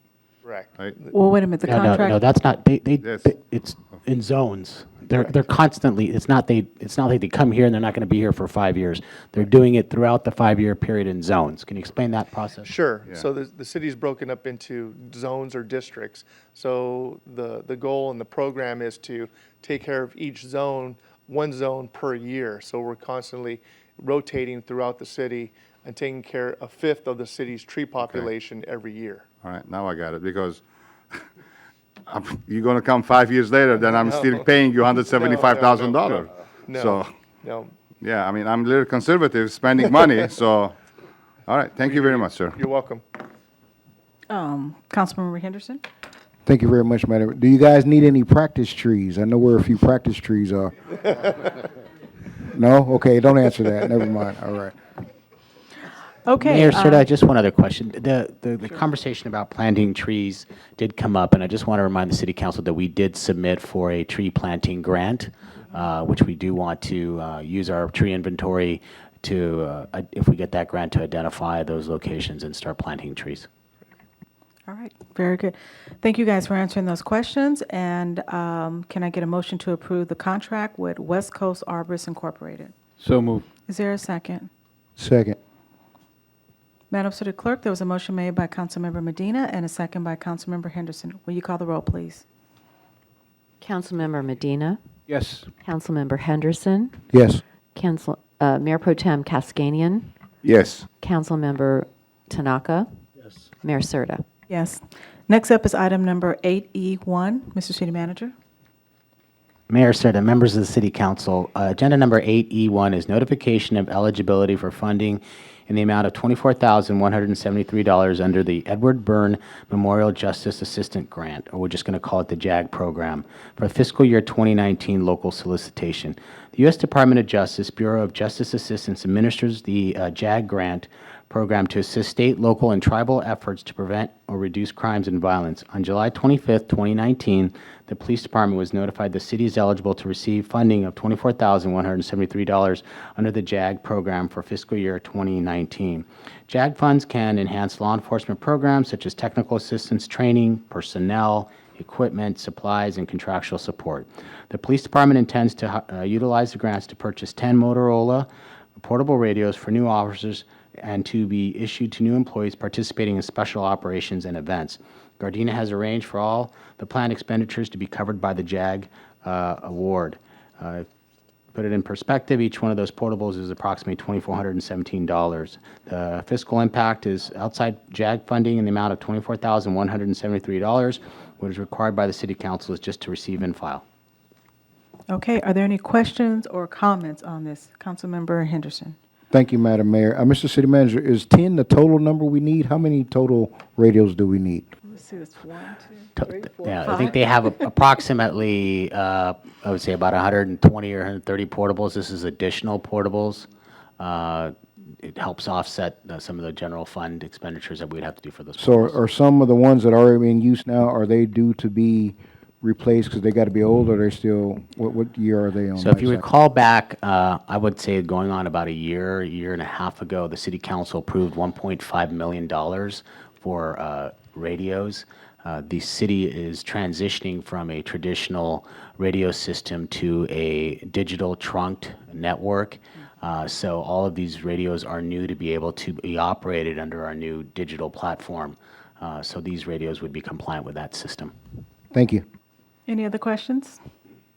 Correct. right? Well, wait a minute, the No, contract. no, that's not, Yes. it's in zones. They're constantly, it's not like they come here and they're not going to be here for 5 years. They're doing it throughout the 5-year period in zones. Can you explain that process? Sure. Yeah. So the city's broken up into zones or districts. So the goal and the program is to take care of each zone, one zone per year. So we're constantly rotating throughout the city and taking care of a fifth of the city's tree population every year. All right, now I got it, because you're going to come 5 years later, then I'm still paying you $175,000. No, So, no, yeah, I mean, I'm a little conservative spending money, so, all right, thank you very much, sir. you're welcome. Councilmember Henderson? Thank you very much, Madam. Do you guys need any practice trees? I know where a few practice trees are. No? Okay, don't answer that. Never mind. All right. Okay. Mayor Serta, just one other question. The conversation about planting trees did come up, and I just want to remind the city council that we did submit for a tree planting grant, which we do want to use our tree inventory to, if we get that grant, to identify those locations and start planting trees. All right, very good. Thank you guys for answering those questions. And can I get a motion to approve the contract with West Coast Arborists Incorporated? So moved. Is there a second? Second. Madam City Clerk, there was a motion made by Councilmember Medina and a second by Councilmember Henderson. Will you call the roll, please? Councilmember Medina, Yes. Councilmember Henderson, Yes. Mayor Pro Tem Cascanian, Yes. Councilmember Tanaka, Yes. Mayor Serta. Yes. Next up is item number 8E1. Mr. City Manager? Mayor Serta, members of the City Council, agenda number 8E1 is notification of eligibility for funding in the amount of $24,173 under the Edward Byrne Memorial Justice Assistant Grant, or we're just going to call it the JAG program, for fiscal year 2019 local solicitation. The U.S. Department of Justice Bureau of Justice Assistance administers the JAG grant program to assist state, local, and tribal efforts to prevent or reduce crimes and violence. On July 25th, 2019, the police department was notified the city is eligible to receive funding of $24,173 under the JAG program for fiscal year 2019. JAG funds can enhance law enforcement programs such as technical assistance training, personnel, equipment, supplies, and contractual support. The police department intends to utilize the grants to purchase 10 Motorola portable radios for new officers and to be issued to new employees participating in special operations and events. Gardena has arranged for all the planned expenditures to be covered by the JAG award. Put it in perspective, each one of those portables is approximately $2,417. The fiscal impact is outside JAG funding in the amount of $24,173. What is required by the City Council is just to receive and file. Okay, are there any questions or comments on this? Councilmember Henderson. Thank you, Madam Mayor. Mr. City Manager, is 10 the total number we need? How many total radios do we need? Let's see, it's 1, 2, 3, 4, Yeah, 5. I think they have approximately, I would say about 120 or 130 portables. This is additional portables. It helps offset some of the general fund expenditures that we'd have to do for those So portables. are some of the ones that are already in use now, are they due to be replaced because they got to be old, or they're still, what year are they on? So if you life cycle? recall back, I would say going on about a year and a half ago, the City Council approved $1.5 million for radios. The city is transitioning from a traditional radio system to a digital trunked network. So all of these radios are new to be able to be operated under our new digital platform. So these radios would be compliant with that system. Thank you. Any other questions?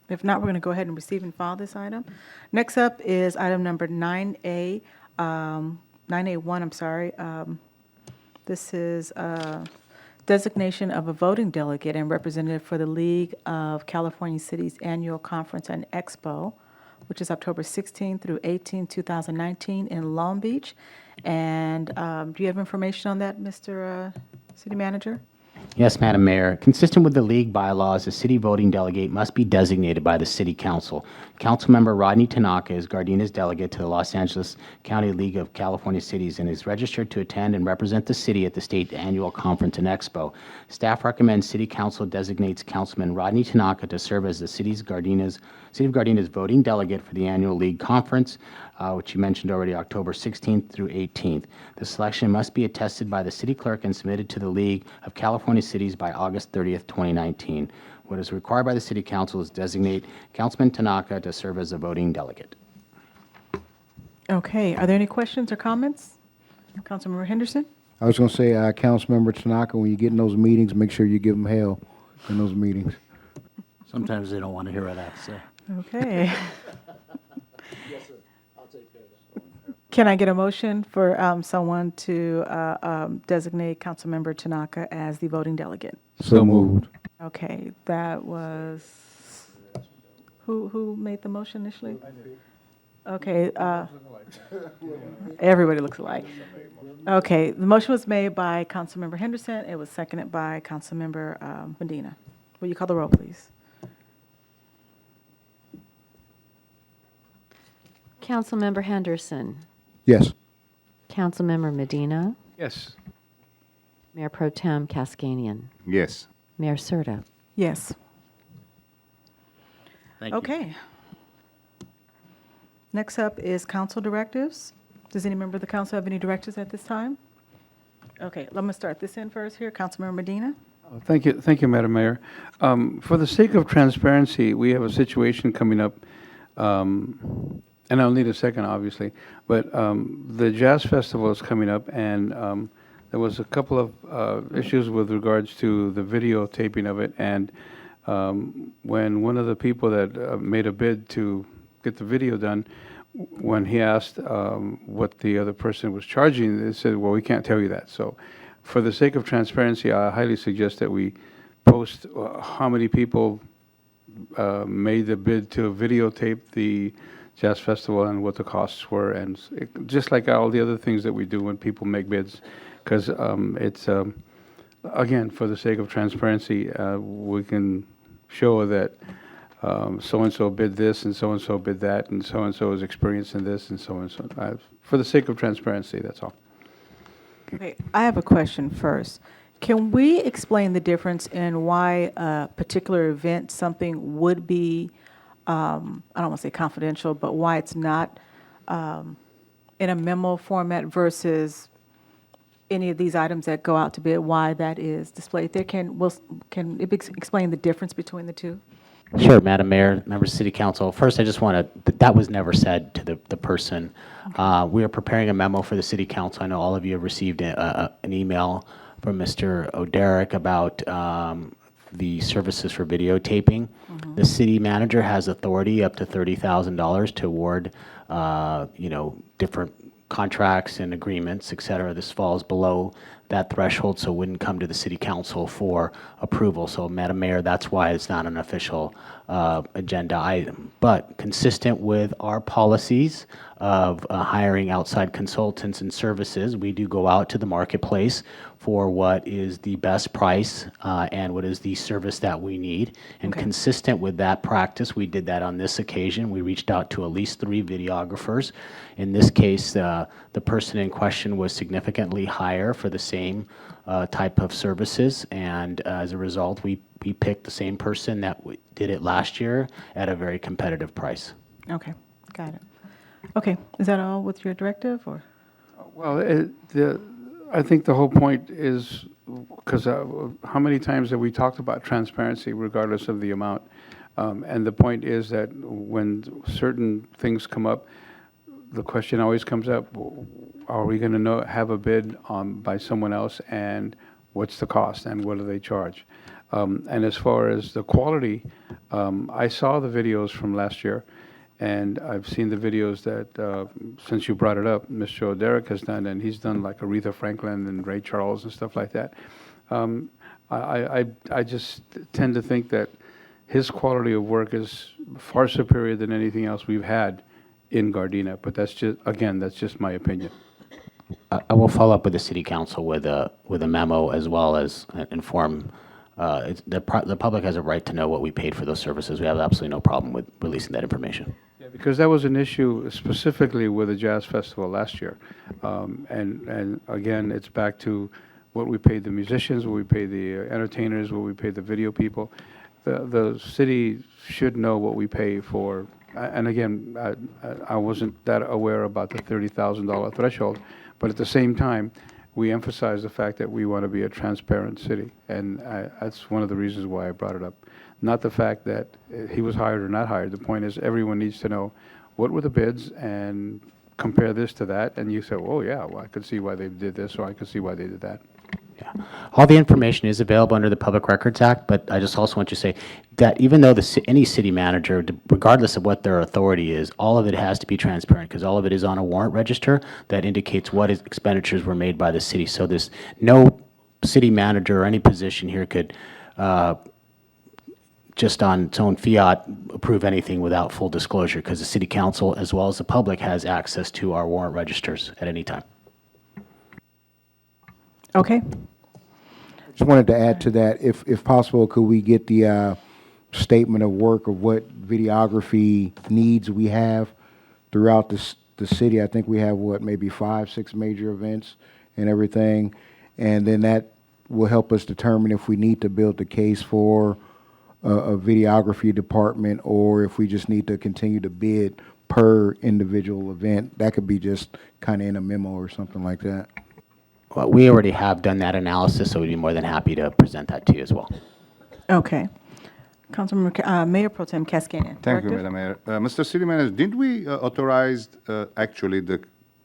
If not, we're going to go ahead and receive and file this item. Next up is item number 9A, 9A1, I'm sorry. This is designation of a voting delegate and representative for the League of California Cities Annual Conference and Expo, which is October 16 through 18, 2019 in Long Beach. And do you have information on that, Mr. City Manager? Yes, Madam Mayor. Consistent with the league bylaws, a city voting delegate must be designated by the City Council. Councilmember Rodney Tanaka is Gardena's delegate to the Los Angeles County League of California Cities and is registered to attend and represent the city at the state annual conference and expo. Staff recommends City Council designates Councilman Rodney Tanaka to serve as the City of Gardena's voting delegate for the annual league conference, which you mentioned already, October 16th through 18th. The selection must be attested by the city clerk and submitted to the League of California Cities by August 30th, 2019. What is required by the City Council is designate Councilman Tanaka to serve as a voting delegate. Okay, are there any questions or comments? Councilmember Henderson? I was going to say, Councilmember Tanaka, when you get in those meetings, make sure you give them hell in those meetings. Sometimes they don't want to hear what I have to say. Okay. Can I get a motion for someone to designate Councilmember Tanaka as the voting delegate? So moved. Okay, that was, who made the motion initially? Okay, everybody looks alike. Okay, the motion was made by Councilmember Henderson. It was seconded by Councilmember Medina. Will you call the roll, please? Councilmember Henderson. Yes. Councilmember Medina. Yes. Mayor Pro Tem Cascanian. Yes. Mayor Serta. Yes. Thank you. Okay. Next up is council directives. Does any member of the council have any directives at this time? Okay, let me start this in first here. Councilmember Medina? Thank you, Madam Mayor. For the sake of transparency, we have a situation coming up, and I'll need a second, obviously, but the Jazz Festival is coming up, and there was a couple of issues with regards to the videotaping of it, and when one of the people that made a bid to get the video done, when he asked what the other person was charging, they said, well, we can't tell you that. So for the sake of transparency, I highly suggest that we post how many people made the bid to videotape the Jazz Festival and what the costs were, and just like all the other things that we do when people make bids, because it's, again, for the sake of transparency, we can show that so-and-so bid this and so-and-so bid that and so-and-so is experienced in this and so-and-so. For the sake of transparency, that's all. Okay, I have a question first. Can we explain the difference in why a particular event, something would be, I don't want to say confidential, but why it's not in a memo format versus any of these items that go out to bid, why that is displayed there? Can it explain the difference between the two? Sure, Madam Mayor, members of City Council. First, I just want to, that was never said to the person. We are preparing a memo for the City Council. I know all of you have received an email from Mr. O'Derrick about the services for videotaping. The city manager has authority up to $30,000 to award, different contracts and agreements, et cetera. This falls below that threshold, so it wouldn't come to the City Council for approval. So, Madam Mayor, that's why it's not an official agenda item. But consistent with our policies of hiring outside consultants and services, we do go out to the marketplace for what is the best price and what is the service that we need. And consistent with that practice, we did that on this occasion. We reached out to at least 3 videographers. In this case, the person in question was significantly higher for the same type of services, and as a result, we picked the same person that did it last year at a very competitive price. Okay, got it. Okay, is that all with your directive, or? Well, I think the whole point is, because how many times have we talked about transparency regardless of the amount? And the point is that when certain things come up, the question always comes up, are we going to have a bid by someone else, and what's the cost, and what do they charge? And as far as the quality, I saw the videos from last year, and I've seen the videos that, since you brought it up, Mr. O'Derrick has done, and he's done like Aretha Franklin and Ray Charles and stuff like that. I just tend to think that his quality of work is far superior than anything else we've had in Gardena, but that's just, again, that's just my opinion. I will follow up with the City Council with a memo, as well as inform, the public has a right to know what we paid for those services. We have absolutely no problem with releasing that information. Yeah, because that was an issue specifically with the Jazz Festival last year. And again, it's back to what we paid the musicians, what we paid the entertainers, what we paid the video people. The city should know what we pay for. And again, I wasn't that aware about the $30,000 threshold, but at the same time, we emphasize the fact that we want to be a transparent city, and that's one of the reasons why I brought it up. Not the fact that he was hired or not hired. The point is, everyone needs to know what were the bids and compare this to that, and you say, oh yeah, well, I could see why they did this, or I could see why they did that. Yeah. All the information is available under the Public Records Act, but I just also want you to say that even though any city manager, regardless of what their authority is, all of it has to be transparent, because all of it is on a warrant register that indicates what expenditures were made by the city. So there's no city manager or any position here could just on its own fiat approve anything without full disclosure, because the City Council, as well as the public, has access to our warrant registers at any time. Okay. Just wanted to add to that, if possible, could we get the statement of work of what videography needs we have throughout the city? I think we have, maybe 5, 6 major events and everything. And then that will help us determine if we need to build the case for a videography department, or if we just need to continue to bid per individual event. That could be just kind of in a memo or something like that. Well, we already have done that analysis, so we'd be more than happy to present that to you as well. Okay. Councilmember, Mayor Pro Tem Cascanian. Thank you, Directive? Madam Mayor. Mr. City Manager, didn't we authorize, actually,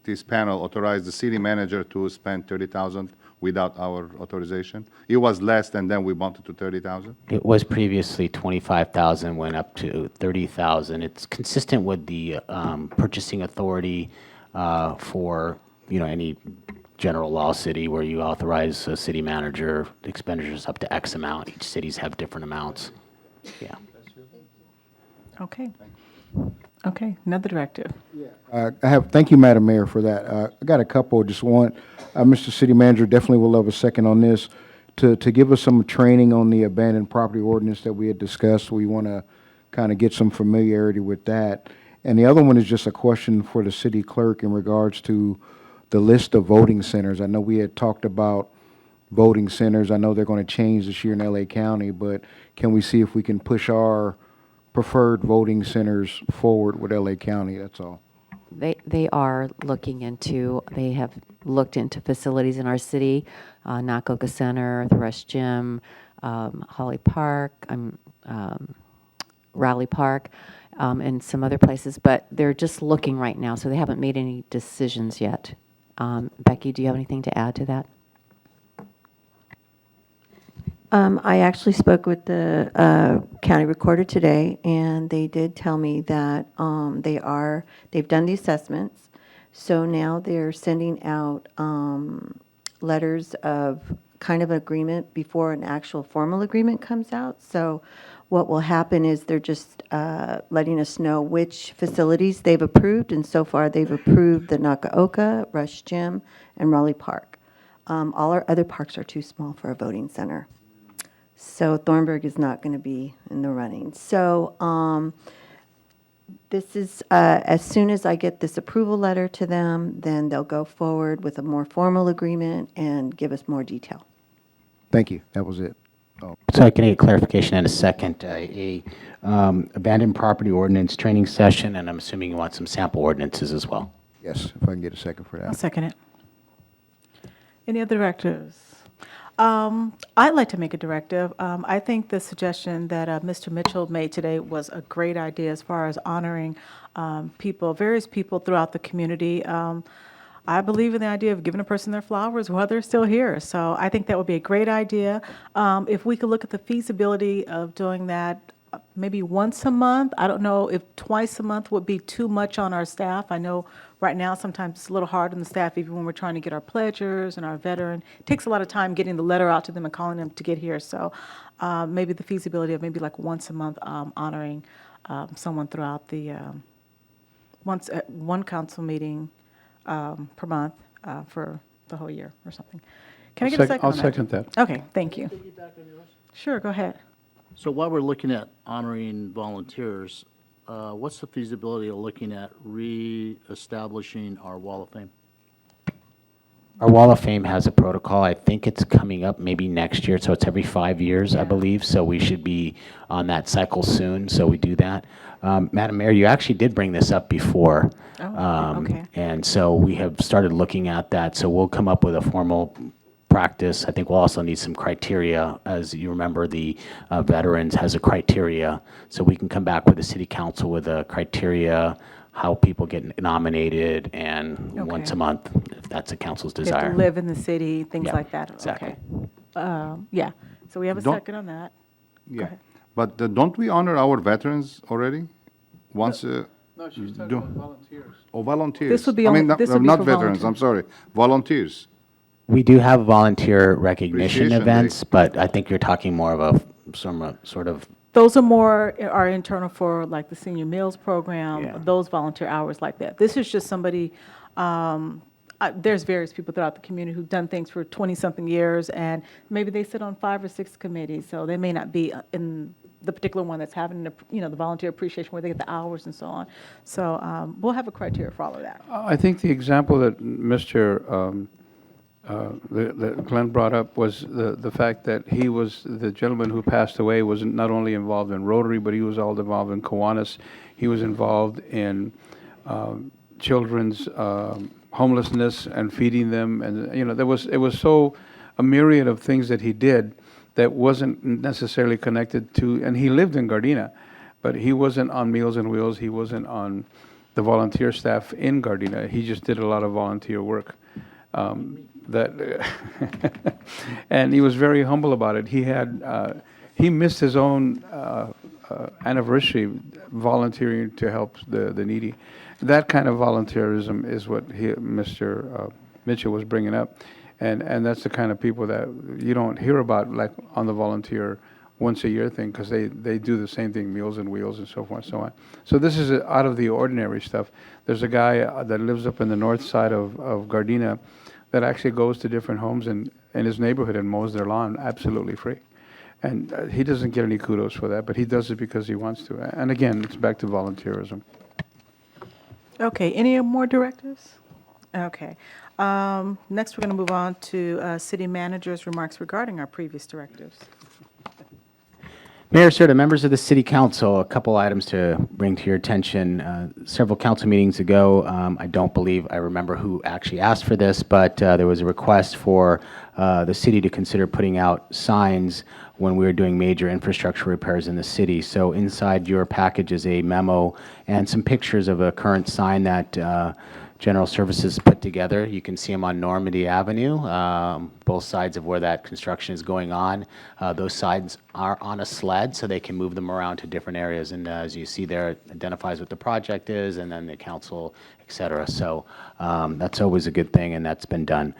this panel authorized the city manager to spend $30,000 without our authorization? It was less, and then we bumped it to $30,000? It was previously $25,000, went up to $30,000. It's consistent with the purchasing authority for any general law city, where you authorize a city manager expenditures up to X amount. Each cities have different amounts. Yeah. Okay. Okay, another directive. Thank you, Madam Mayor, for that. I got a couple, just want, Mr. City Manager, definitely will love a second on this, to give us some training on the abandoned property ordinance that we had discussed. We want to kind of get some familiarity with that. And the other one is just a question for the city clerk in regards to the list of voting centers. I know we had talked about voting centers. I know they're going to change this year in LA County, but can we see if we can push our preferred voting centers forward with LA County? That's all. They are looking into, they have looked into facilities in our city, Nakoka Center, the Rush Gym, Holly Park, Raleigh Park, and some other places, but they're just looking right now, so they haven't made any decisions yet. Becky, do you have anything to add to that? I actually spoke with the county recorder today, and they did tell me that they've done the assessments. So now they're sending out letters of kind of agreement before an actual formal agreement comes out. So what will happen is they're just letting us know which facilities they've approved, and so far they've approved the Nakaoka, Rush Gym, and Raleigh Park. All our other parks are too small for a voting center. So Thornburg is not going to be in the running. So this is, as soon as I get this approval letter to them, then they'll go forward with a more formal agreement and give us more detail. Thank you. That was it. So I can get clarification in a second. Abandoned property ordinance training session, and I'm assuming you want some sample ordinances as well. Yes, if I can get a second for I'll that. second it. Any other directives? I'd like to make a directive. I think the suggestion that Mr. Mitchell made today was a great idea as far as honoring people, various people throughout the community. I believe in the idea of giving a person their flowers while they're still here. So I think that would be a great idea. If we could look at the feasibility of doing that maybe once a month. I don't know if twice a month would be too much on our staff. I know right now sometimes it's a little hard on the staff, even when we're trying to get our pledgers and our veteran. It takes a lot of time getting the letter out to them and calling them to get here. So maybe the feasibility of maybe like once a month honoring someone throughout the, one council meeting per month for the whole year or something. Can I get a second I'll on that? second that. Okay, thank you. Sure, go ahead. So while we're looking at honoring volunteers, what's the feasibility of looking at re-establishing our Wall of Fame? Our Wall of Fame has a protocol. I think it's coming up maybe next year, so it's every 5 years, I believe. So we should be on that cycle soon, so we do that. Madam Mayor, you actually did bring this up before. Okay. And so we have started looking at that. So we'll come up with a formal practice. I think we'll also need some criteria. As you remember, the Veterans has a criteria. So we can come back with the city council with a criteria, how people get nominated, and once Okay. a month, if that's the council's They have desire. to live in the city, things Yeah, like that. exactly. Okay. Yeah, so we have a Don't- second on that. Yeah, ahead. but don't we honor our veterans already? Once, No, she's talking do- about volunteers. oh, volunteers. This would be I mean, on- not this would be not for veterans, I'm sorry, volunteers. We do have volunteer recognition Appreciation Day. events, but I think you're talking more of some sort of, Those are more, are internal for like the senior meals program, Yeah. those volunteer hours like that. This is just somebody, there's various people throughout the community who've done things for 20-something years, and maybe they sit on 5 or 6 committees, so they may not be in the particular one that's having, the volunteer appreciation where they get the hours and so on. So we'll have a criteria for all of that. I think the example that Mr. That Glenn brought up was the fact that he was, the gentleman who passed away was not only involved in Rotary, but he was also involved in Kiwanis. He was involved in children's homelessness and feeding them. And, it was so a myriad of things that he did that wasn't necessarily connected to, and he lived in Gardena, but he wasn't on Meals on Wheels. He wasn't on the volunteer staff in Gardena. He just did a lot of volunteer work. And he was very humble about it. He missed his own anniversary volunteering to help the needy. That kind of volunteerism is what Mr. Mitchell was bringing up, and that's the kind of people that you don't hear about, like on the volunteer once a year thing, because they do the same thing, Meals on Wheels and so forth and so on. So this is out of the ordinary stuff. There's a guy that lives up in the north side of Gardena that actually goes to different homes in his neighborhood and mows their lawn absolutely free. And he doesn't get any kudos for that, but he does it because he wants to. And again, it's back to volunteerism. Okay, any more directives? Okay. Next, we're going to move on to city manager's remarks regarding our previous directives. Mayor, sir, to members of the City Council, a couple items to bring to your attention. Several council meetings ago, I don't believe I remember who actually asked for this, but there was a request for the city to consider putting out signs when we were doing major infrastructure repairs in the city. So inside your package is a memo and some pictures of a current sign that General Services put together. You can see them on Normandy Avenue, both sides of where that construction is going on. Those signs are on a sled, so they can move them around to different areas. And as you see there, it identifies what the project is, and then the council, et cetera. So that's always a good thing, and that's been done.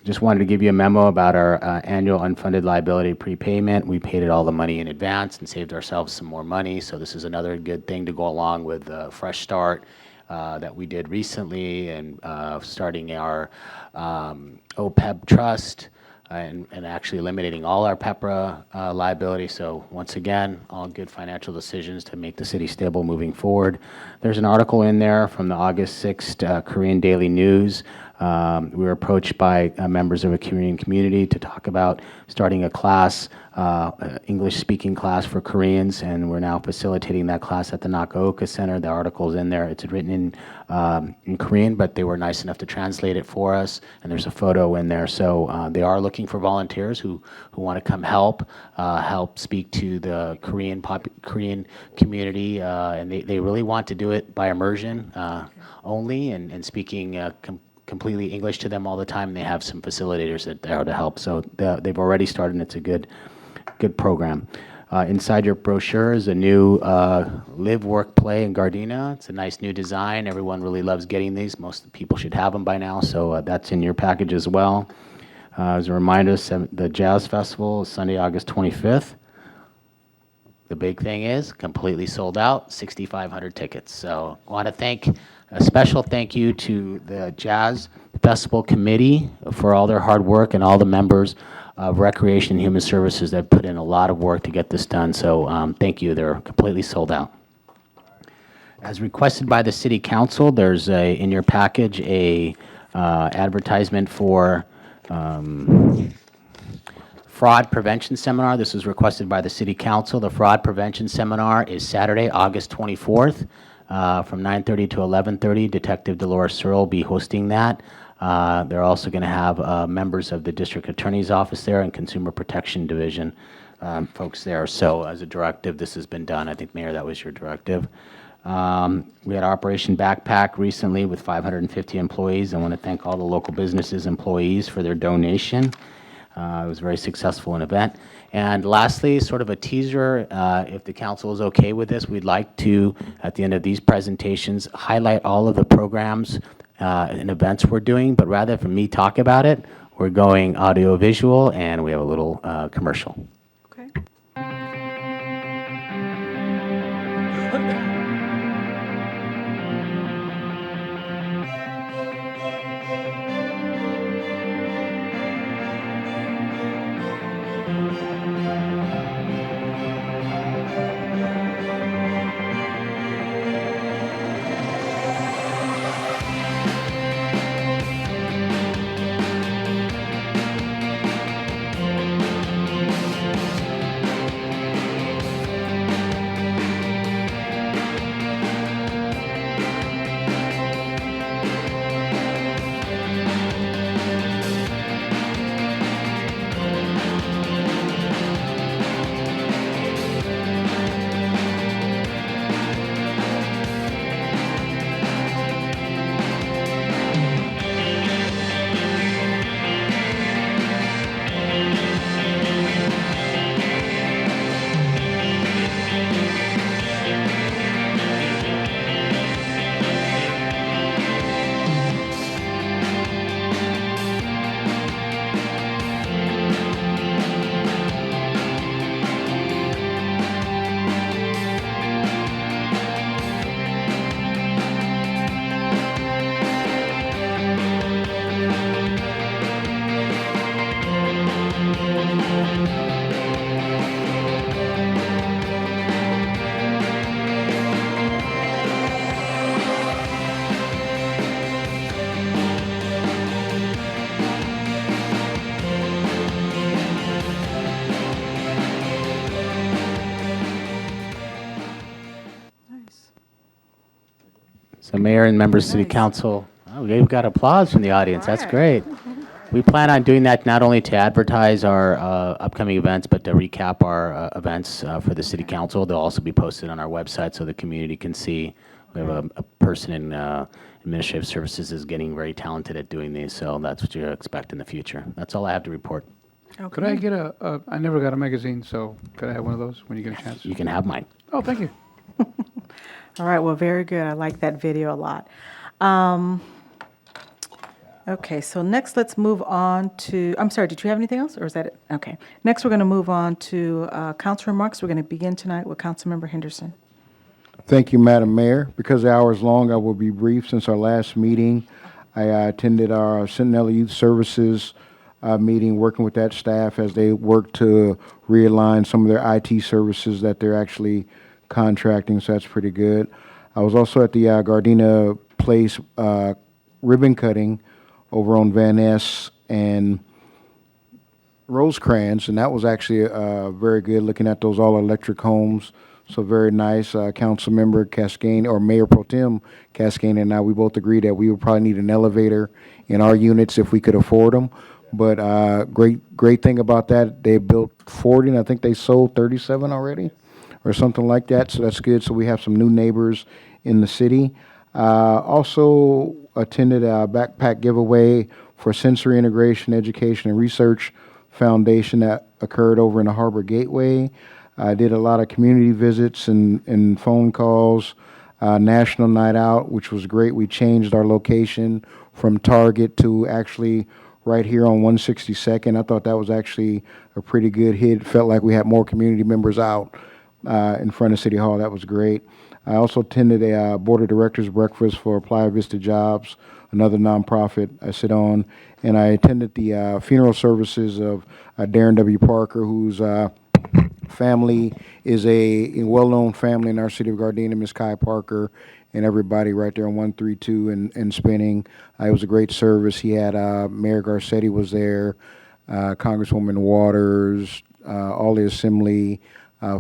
Just wanted to give you a memo about our annual unfunded liability prepayment. We paid it all the money in advance and saved ourselves some more money. So this is another good thing to go along with a fresh start that we did recently, and starting our OPEB trust and actually eliminating all our PEPRA liability. So once again, all good financial decisions to make the city stable moving forward. There's an article in there from the August 6th Korean Daily News. We were approached by members of a Korean community to talk about starting a class, English-speaking class for Koreans, and we're now facilitating that class at the Nakaoka Center. The article's in there. It's written in Korean, but they were nice enough to translate it for us, and there's a photo in there. So they are looking for volunteers who want to come help speak to the Korean community, and they really want to do it by immersion only, and speaking completely English to them all the time. They have some facilitators that are to help. So they've already started, and it's a good program. Inside your brochure is a new Live, Work, Play in Gardena. It's a nice new design. Everyone really loves getting these. Most people should have them by now, so that's in your package as well. As a reminder, the Jazz Festival is Sunday, August 25th. The big thing is completely sold out, 6,500 tickets. So I want to thank a special thank you to the Jazz Festival Committee for all their hard work, and all the members of Recreation and Human Services that put in a lot of work to get this done. So thank you. They're completely sold out. As requested by the City Council, there's in your package a advertisement for Fraud Prevention Seminar. This was requested by the City Council. The Fraud Prevention Seminar is Saturday, August 24th. From 9:30 to 11:30, Detective Dolores Searle will be hosting that. They're also going to have members of the District Attorney's Office there and Consumer Protection Division folks there. So as a directive, this has been done. I think, Mayor, that was your directive. We had Operation Backpack recently with 550 employees. I want to thank all the local businesses employees for their donation. It was a very successful event. And lastly, sort of a teaser, if the council is okay with this, we'd like to, at the end of these presentations, highlight all of the programs and events we're doing. But rather than me talk about it, we're going audio-visual, and we have a little commercial. Okay. So Mayor and members of City Council, oh, we've got applause from the audience. That's great. We plan on doing that not only to advertise our upcoming events, but to recap our events for the City Council. They'll also be posted on our website so the community can see. We have a person in administrative services is getting very talented at doing these, so that's what you expect in the future. That's all I have to report. Could I get I never got a magazine, so could I have one of those when you get a chance? You can have mine. Oh, thank you. All right, well, very good. I like that video a lot. Okay, so next let's move on to, I'm sorry, did you have anything else, or is that it? Okay. Next, we're going to move on to council remarks. We're going to begin tonight with Councilmember Henderson. Thank you, Madam Mayor. Because the hour is long, I will be brief. Since our last meeting, I attended our Centinela Youth Services meeting, working with that staff as they work to realign some of their IT services that they're actually contracting, so that's pretty good. I was also at the Gardena Place ribbon cutting over on Van Ness and Rosecrans, and that was actually very good, looking at those all-electric homes. So very nice. Council member Cascane, or Mayor Pro Tem Cascane, and I, we both agreed that we would probably need an elevator in our units if we could afford them. But great thing about that, they built 40, and I think they sold 37 already, or something like that. So that's good. So we have some new neighbors in the city. Also attended a backpack giveaway for Sensory Integration Education and Research Foundation that occurred over in the Harbor Gateway. I did a lot of community visits and phone calls, National Night Out, which was great. We changed our location from Target to actually right here on 162nd. I thought that was actually a pretty good hit. Felt like we had more community members out in front of City Hall. That was great. I also attended a board of directors breakfast for Playa Vista Jobs, another nonprofit I sit on, and I attended the funeral services of Darren W. Parker, whose family is a well-known family in our city of Gardena, Miss Kai Parker, and everybody right there on 132 and spinning. It was a great service. He had Mayor Garcetti was there, Congresswoman Waters, all the assembly,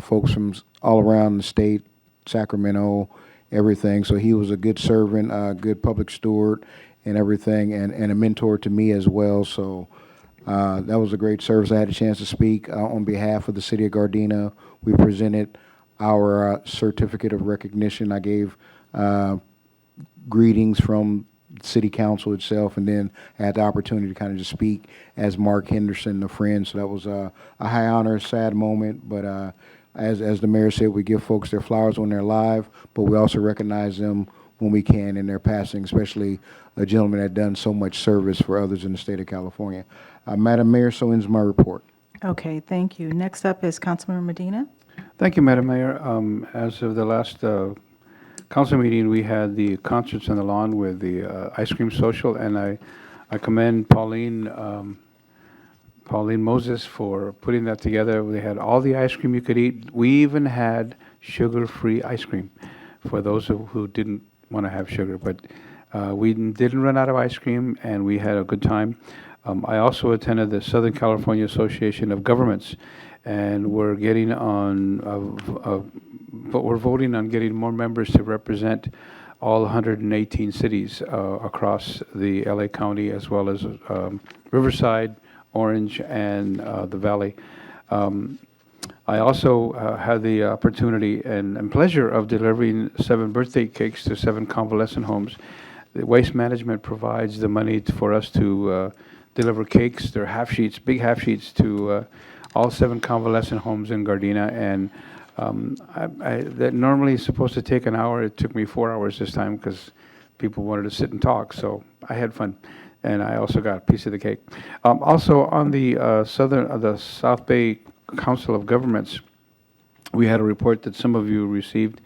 folks from all around the state, Sacramento, everything. So he was a good servant, a good public steward and everything, and a mentor to me as well. So that was a great service. I had a chance to speak on behalf of the city of Gardena. We presented our certificate of recognition. I gave greetings from city council itself, and then I had the opportunity to kind of just speak as Mark Henderson, a friend. So that was a high honor, sad moment, but as the mayor said, we give folks their flowers when they're alive, but we also recognize them when we can in their passing, especially a gentleman that done so much service for others in the state of California. Madam Mayor, so ends my report. Okay, thank you. Next up is Councilmember Medina. Thank you, Madam Mayor. As of the last council meeting, we had the concerts on the lawn with the ice cream social, and I commend Pauline Moses for putting that together. We had all the ice cream you could eat. We even had sugar-free ice cream for those who didn't want to have sugar. But we didn't run out of ice cream, and we had a good time. I also attended the Southern California Association of Governments, and we're getting on, but we're voting on getting more members to represent all 118 cities across the LA County, as well as Riverside, Orange, and the Valley. I also had the opportunity and pleasure of delivering 7 birthday cakes to 7 convalescent homes. The Waste Management provides the money for us to deliver cakes. They're half sheets, big half sheets, to all 7 convalescent homes in Gardena. And that normally is supposed to take an hour. It took me 4 hours this time because people wanted to sit and talk. So I had fun. And I also got a piece of the cake. Also on the the South Bay Council of Governments, we had a report that some of you received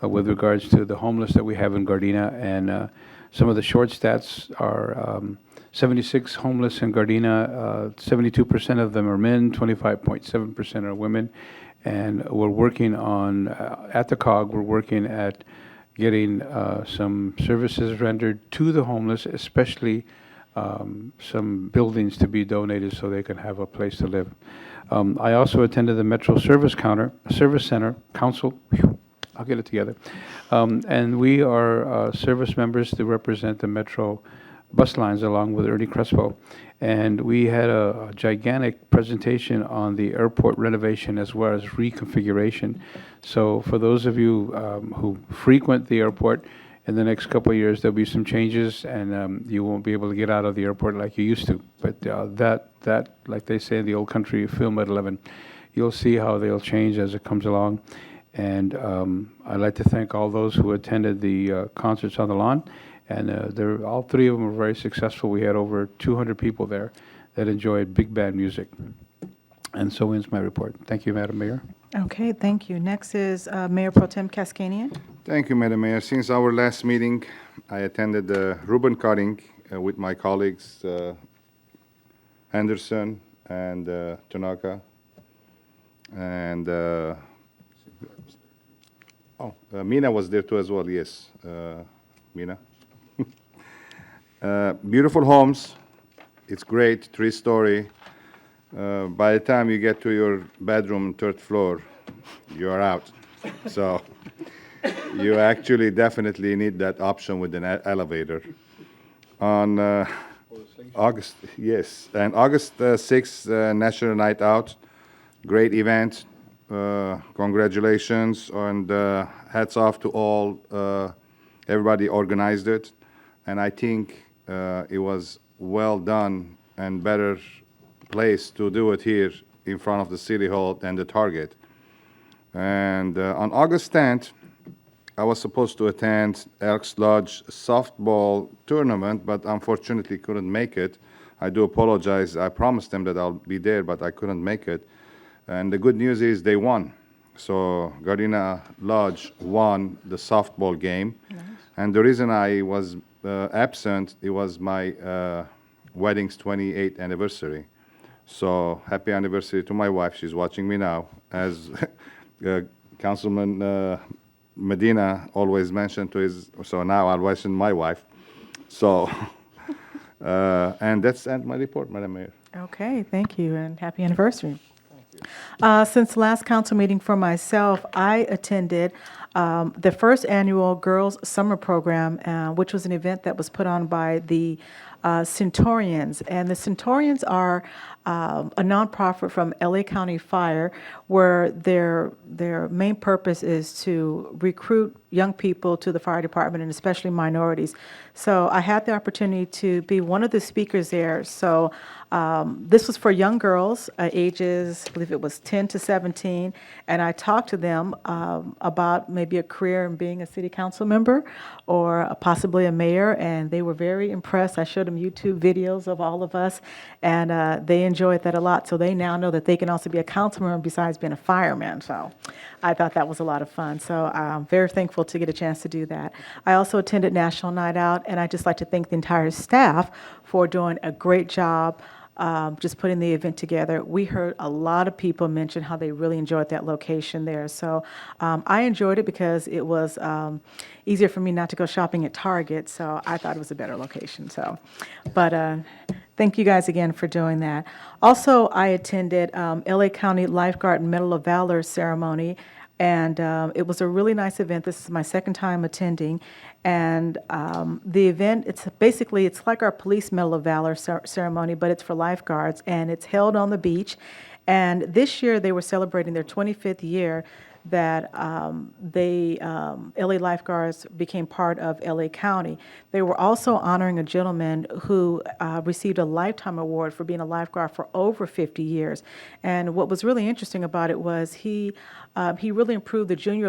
with regards to the homeless that we have in Gardena, and some of the short stats are 76 homeless in Gardena, 72% of them are men, 25.7% are women, and we're working on, at the COG, we're working at getting some services rendered to the homeless, especially some buildings to be donated so they can have a place to live. I also attended the Metro Service Center Council I'll get it together. And we are service members to represent the Metro bus lines along with Ernie Crespo. And we had a gigantic presentation on the airport renovation as well as reconfiguration. So for those of you who frequent the airport, in the next couple of years, there'll be some changes, and you won't be able to get out of the airport like you used to. But that, like they say in the old country, film at 11, you'll see how they'll change as it comes along. And I'd like to thank all those who attended the concerts on the lawn. And all three of them were very successful. We had over 200 people there that enjoyed big band music. And so ends my report. Thank you, Madam Mayor. Okay, thank you. Next is Mayor Pro Tem Kaskanian. Thank you, Madam Mayor. Since our last meeting, I attended the ribbon cutting with my colleagues, Henderson and Tanaka. And Mina was there too as well, yes, Mina. Beautiful homes. It's great, 3-story. By the time you get to your bedroom, 3rd floor, you are out. So you actually definitely need that option with an elevator. On August 6th, National Night Out, great event. Congratulations and hats off to all, everybody organized it. And I think it was well done and better place to do it here in front of the City Hall than the Target. And on August 10th, I was supposed to attend Elks Lodge softball tournament, but unfortunately couldn't make it. I do apologize. I promised them that I'll be there, but I couldn't make it. And the good news is they won. So Gardena Lodge won the softball game. Nice. And the reason I was absent, it was my wedding's 28th anniversary. So happy anniversary to my wife. She's watching me now. As Councilman Medina always mentioned to his, so now I'll mention my wife. So, and that's my report, Madam Mayor. Okay, thank you, and happy anniversary. Since the last council meeting for myself, I attended the first annual Girls Summer Program, which was an event that was put on by the Centurions. And the Centurions are a nonprofit from LA County Fire, where their main purpose is to recruit young people to the fire department, and especially minorities. So I had the opportunity to be one of the speakers there. So this was for young girls, ages, I believe it was 10 to 17, and I talked to them about maybe a career in being a city council member or possibly a mayor, and they were very impressed. I showed them YouTube videos of all of us, and they enjoyed that a lot. So they now know that they can also be a council member besides being a fireman. So I thought that was a lot of fun. So I'm very thankful to get a chance to do that. I also attended National Night Out, and I'd just like to thank the entire staff for doing a great job just putting the event together. We heard a lot of people mention how they really enjoyed that location there. So I enjoyed it because it was easier for me not to go shopping at Target, so I thought it was a better location. So, but thank you guys again for doing that. Also, I attended LA County Lifeguard Medal of Valor ceremony, and it was a really nice event. This is my second time attending. And the event, it's like our Police Medal of Valor ceremony, but it's for lifeguards, and it's held on the beach. And this year, they were celebrating their 25th year that LA Lifeguards became part of LA County. They were also honoring a gentleman who received a lifetime award for being a lifeguard for over 50 years. And what was really interesting about it was he really improved the junior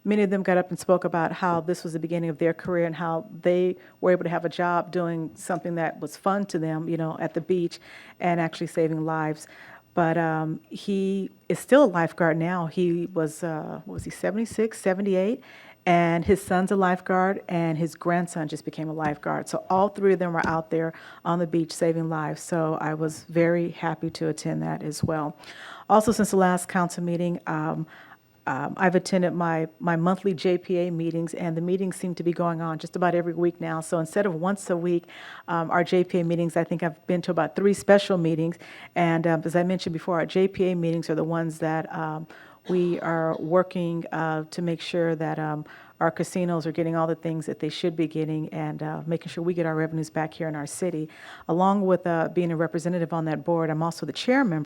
Many of them got up and spoke about how this was the beginning of their career and how they were able to have a job doing something that was fun to them, at the beach and actually saving lives. But he is still a lifeguard now. He was, 76, 78? And his son's a lifeguard, and his grandson just became a lifeguard. So all three of them were out there on the beach saving lives. So I was very happy to attend that as well. Also, since the last council meeting, I've attended my monthly JPA meetings, and the meetings seem to be going on just about every week now. So instead of once a week, our JPA meetings, I think I've been to about 3 special meetings. And as I mentioned before, our JPA meetings are the ones that we are working to make sure that our casinos are getting all the things that they should be getting, and making sure we get our revenues back here in our city. Along with being a representative on that board, I'm also the chairman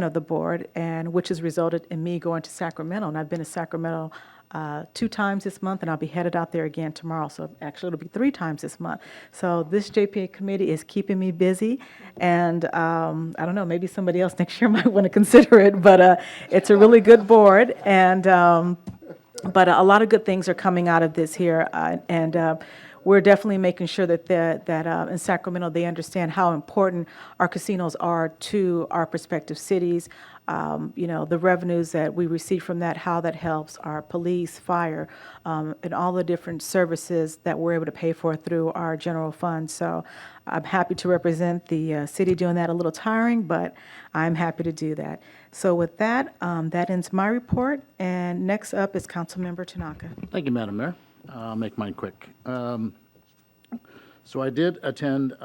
of the board, and which has resulted in me going to Sacramento. And I've been to Sacramento 2 times this month, and I'll be headed out there again tomorrow. So actually, it'll be 3 times this month. So this JPA committee is keeping me busy, and I don't know, maybe somebody else next year might want to consider it, but it's a really good board, and but a lot of good things are coming out of this here, and we're definitely making sure that in Sacramento they understand how important our casinos are to our prospective cities. The revenues that we receive from that, how that helps our police, fire, and all the different services that we're able to pay for through our general fund. So I'm happy to represent the city doing that. A little tiring, but I'm happy to do that. So with that, that ends my report. And next up is Councilmember Tanaka. Thank you, Madam Mayor. I'll make mine quick. So I did attend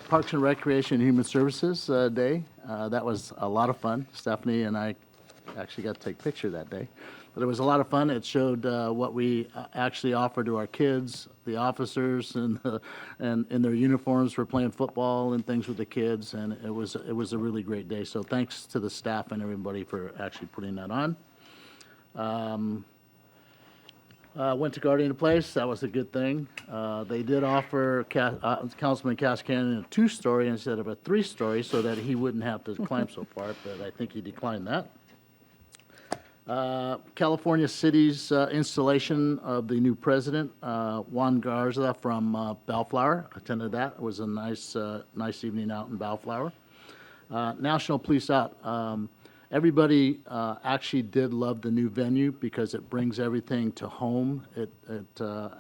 Parks and Recreation and Human Services Day. That was a lot of fun. Stephanie and I actually got to take a picture that day. But it was a lot of fun. It showed what we actually offer to our kids, the officers, and in their uniforms for playing football and things with the kids. And it was a really great day. So thanks to the staff and everybody for actually putting that on. Went to Gardena Place. That was a good thing. They did offer Councilman Cascanon a 2-story instead of a 3-story so that he wouldn't have to climb so far, but I think he declined that. California City's installation of the new president, Juan Garza from Bellflower. Attended that. It was a nice evening out in Bellflower. National Police Out. Everybody actually did love the new venue because it brings everything to home. It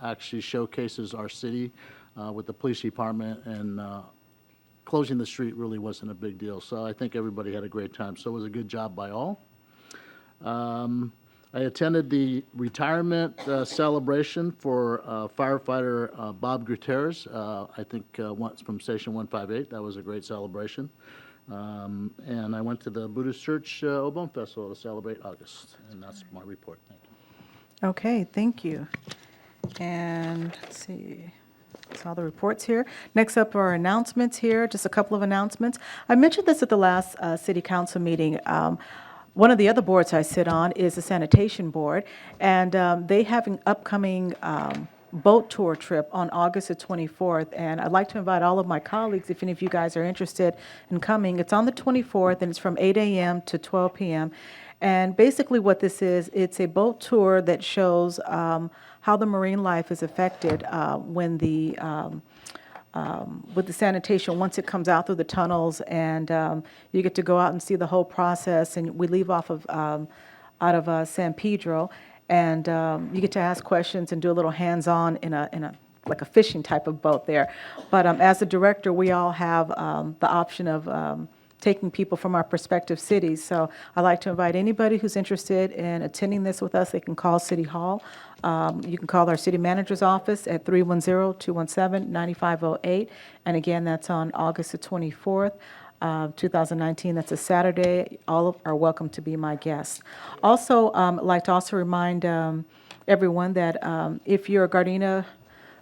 actually showcases our city with the police department, and closing the street really wasn't a big deal. So I think everybody had a great time. So it was a good job by all. I attended the retirement celebration for firefighter Bob Gutierrez, I think once from Station 158. That was a great celebration. And I went to the Buddhist Church Obon Festival to celebrate August. And that's my report. Thank you. Okay, thank you. And let's see. That's all the reports here. Next up are announcements here, just a couple of announcements. I mentioned this at the last city council meeting. One of the other boards I sit on is the sanitation board, and they have an upcoming boat tour trip on August the 24th, and I'd like to invite all of my colleagues, if any of you guys are interested in coming. It's on the 24th, and it's from 8 a.m. to 12 p.m. And basically what this is, it's a boat tour that shows how the marine life is affected when with the sanitation, once it comes out through the tunnels, and you get to go out and see the whole process. And we leave off of out of San Pedro, and you get to ask questions and do a little hands-on in a like a fishing type of boat there. But as a director, we all have the option of taking people from our prospective cities. So I'd like to invite anybody who's interested in attending this with us. They can call City Hall. You can call our city manager's office at 310-217-9508. And again, that's on August the 24th. 2019, that's a Saturday. All are welcome to be my guests. Also, I'd like to also remind everyone that if you're a Gardena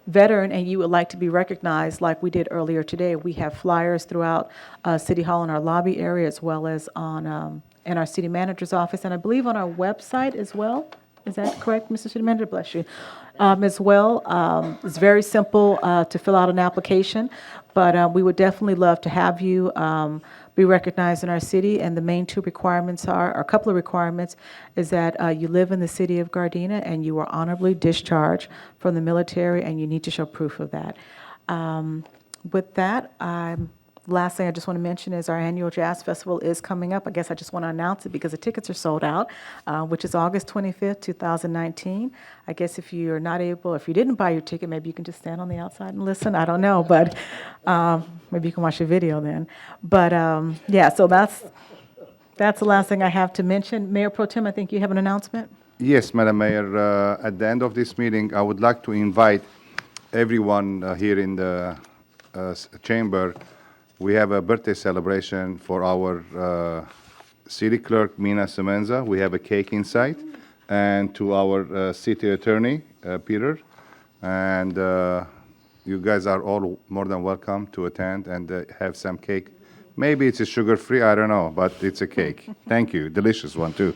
veteran and you would like to be recognized like we did earlier today, we have flyers throughout City Hall in our lobby area, as well as on in our city manager's office, and I believe on our website as well. Is that correct, Mr. City Manager? Bless you. As well, it's very simple to fill out an application, but we would definitely love to have you be recognized in our city. And the main 2 requirements are, or a couple of requirements, is that you live in the city of Gardena and you are honorably discharged from the military, and you need to show proof of that. With that, last thing I just want to mention is our annual jazz festival is coming up. I guess I just want to announce it because the tickets are sold out, which is August 25th, 2019. I guess if you didn't buy your ticket, maybe you can just stand on the outside and listen. I don't know, but maybe you can watch the video then. But yeah, so that's That's the last thing I have to mention. Mayor Pro Tem, I think you have an announcement? Yes, Madam Mayor, at the end of this meeting, I would like to invite everyone here in the chamber. We have a birthday celebration for our city clerk, Mina Semenza. We have a cake inside. And to our city attorney, Peter. And you guys are all more than welcome to attend and have some cake. Maybe it's a sugar-free, I don't know, but it's a cake. Thank you, delicious one too.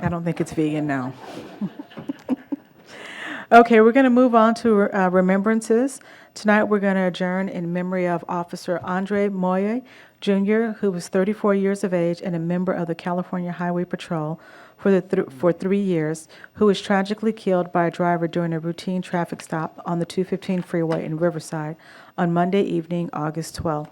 I don't think it's vegan now. Okay, we're going to move on to remembrances. Tonight, we're going to adjourn in memory of Officer Andre Moye Jr., who was 34 years of age and a member of the California Highway Patrol for 3 years, who was tragically killed by a driver during a routine traffic stop on the 215 freeway in Riverside on Monday evening, August 12th.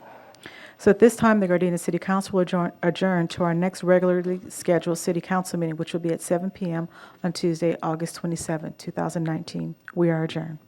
So at this time, the Gardena City Council will adjourn to our next regularly scheduled city council meeting, which will be at 7 p.m. on Tuesday, August 27, 2019. We are adjourned.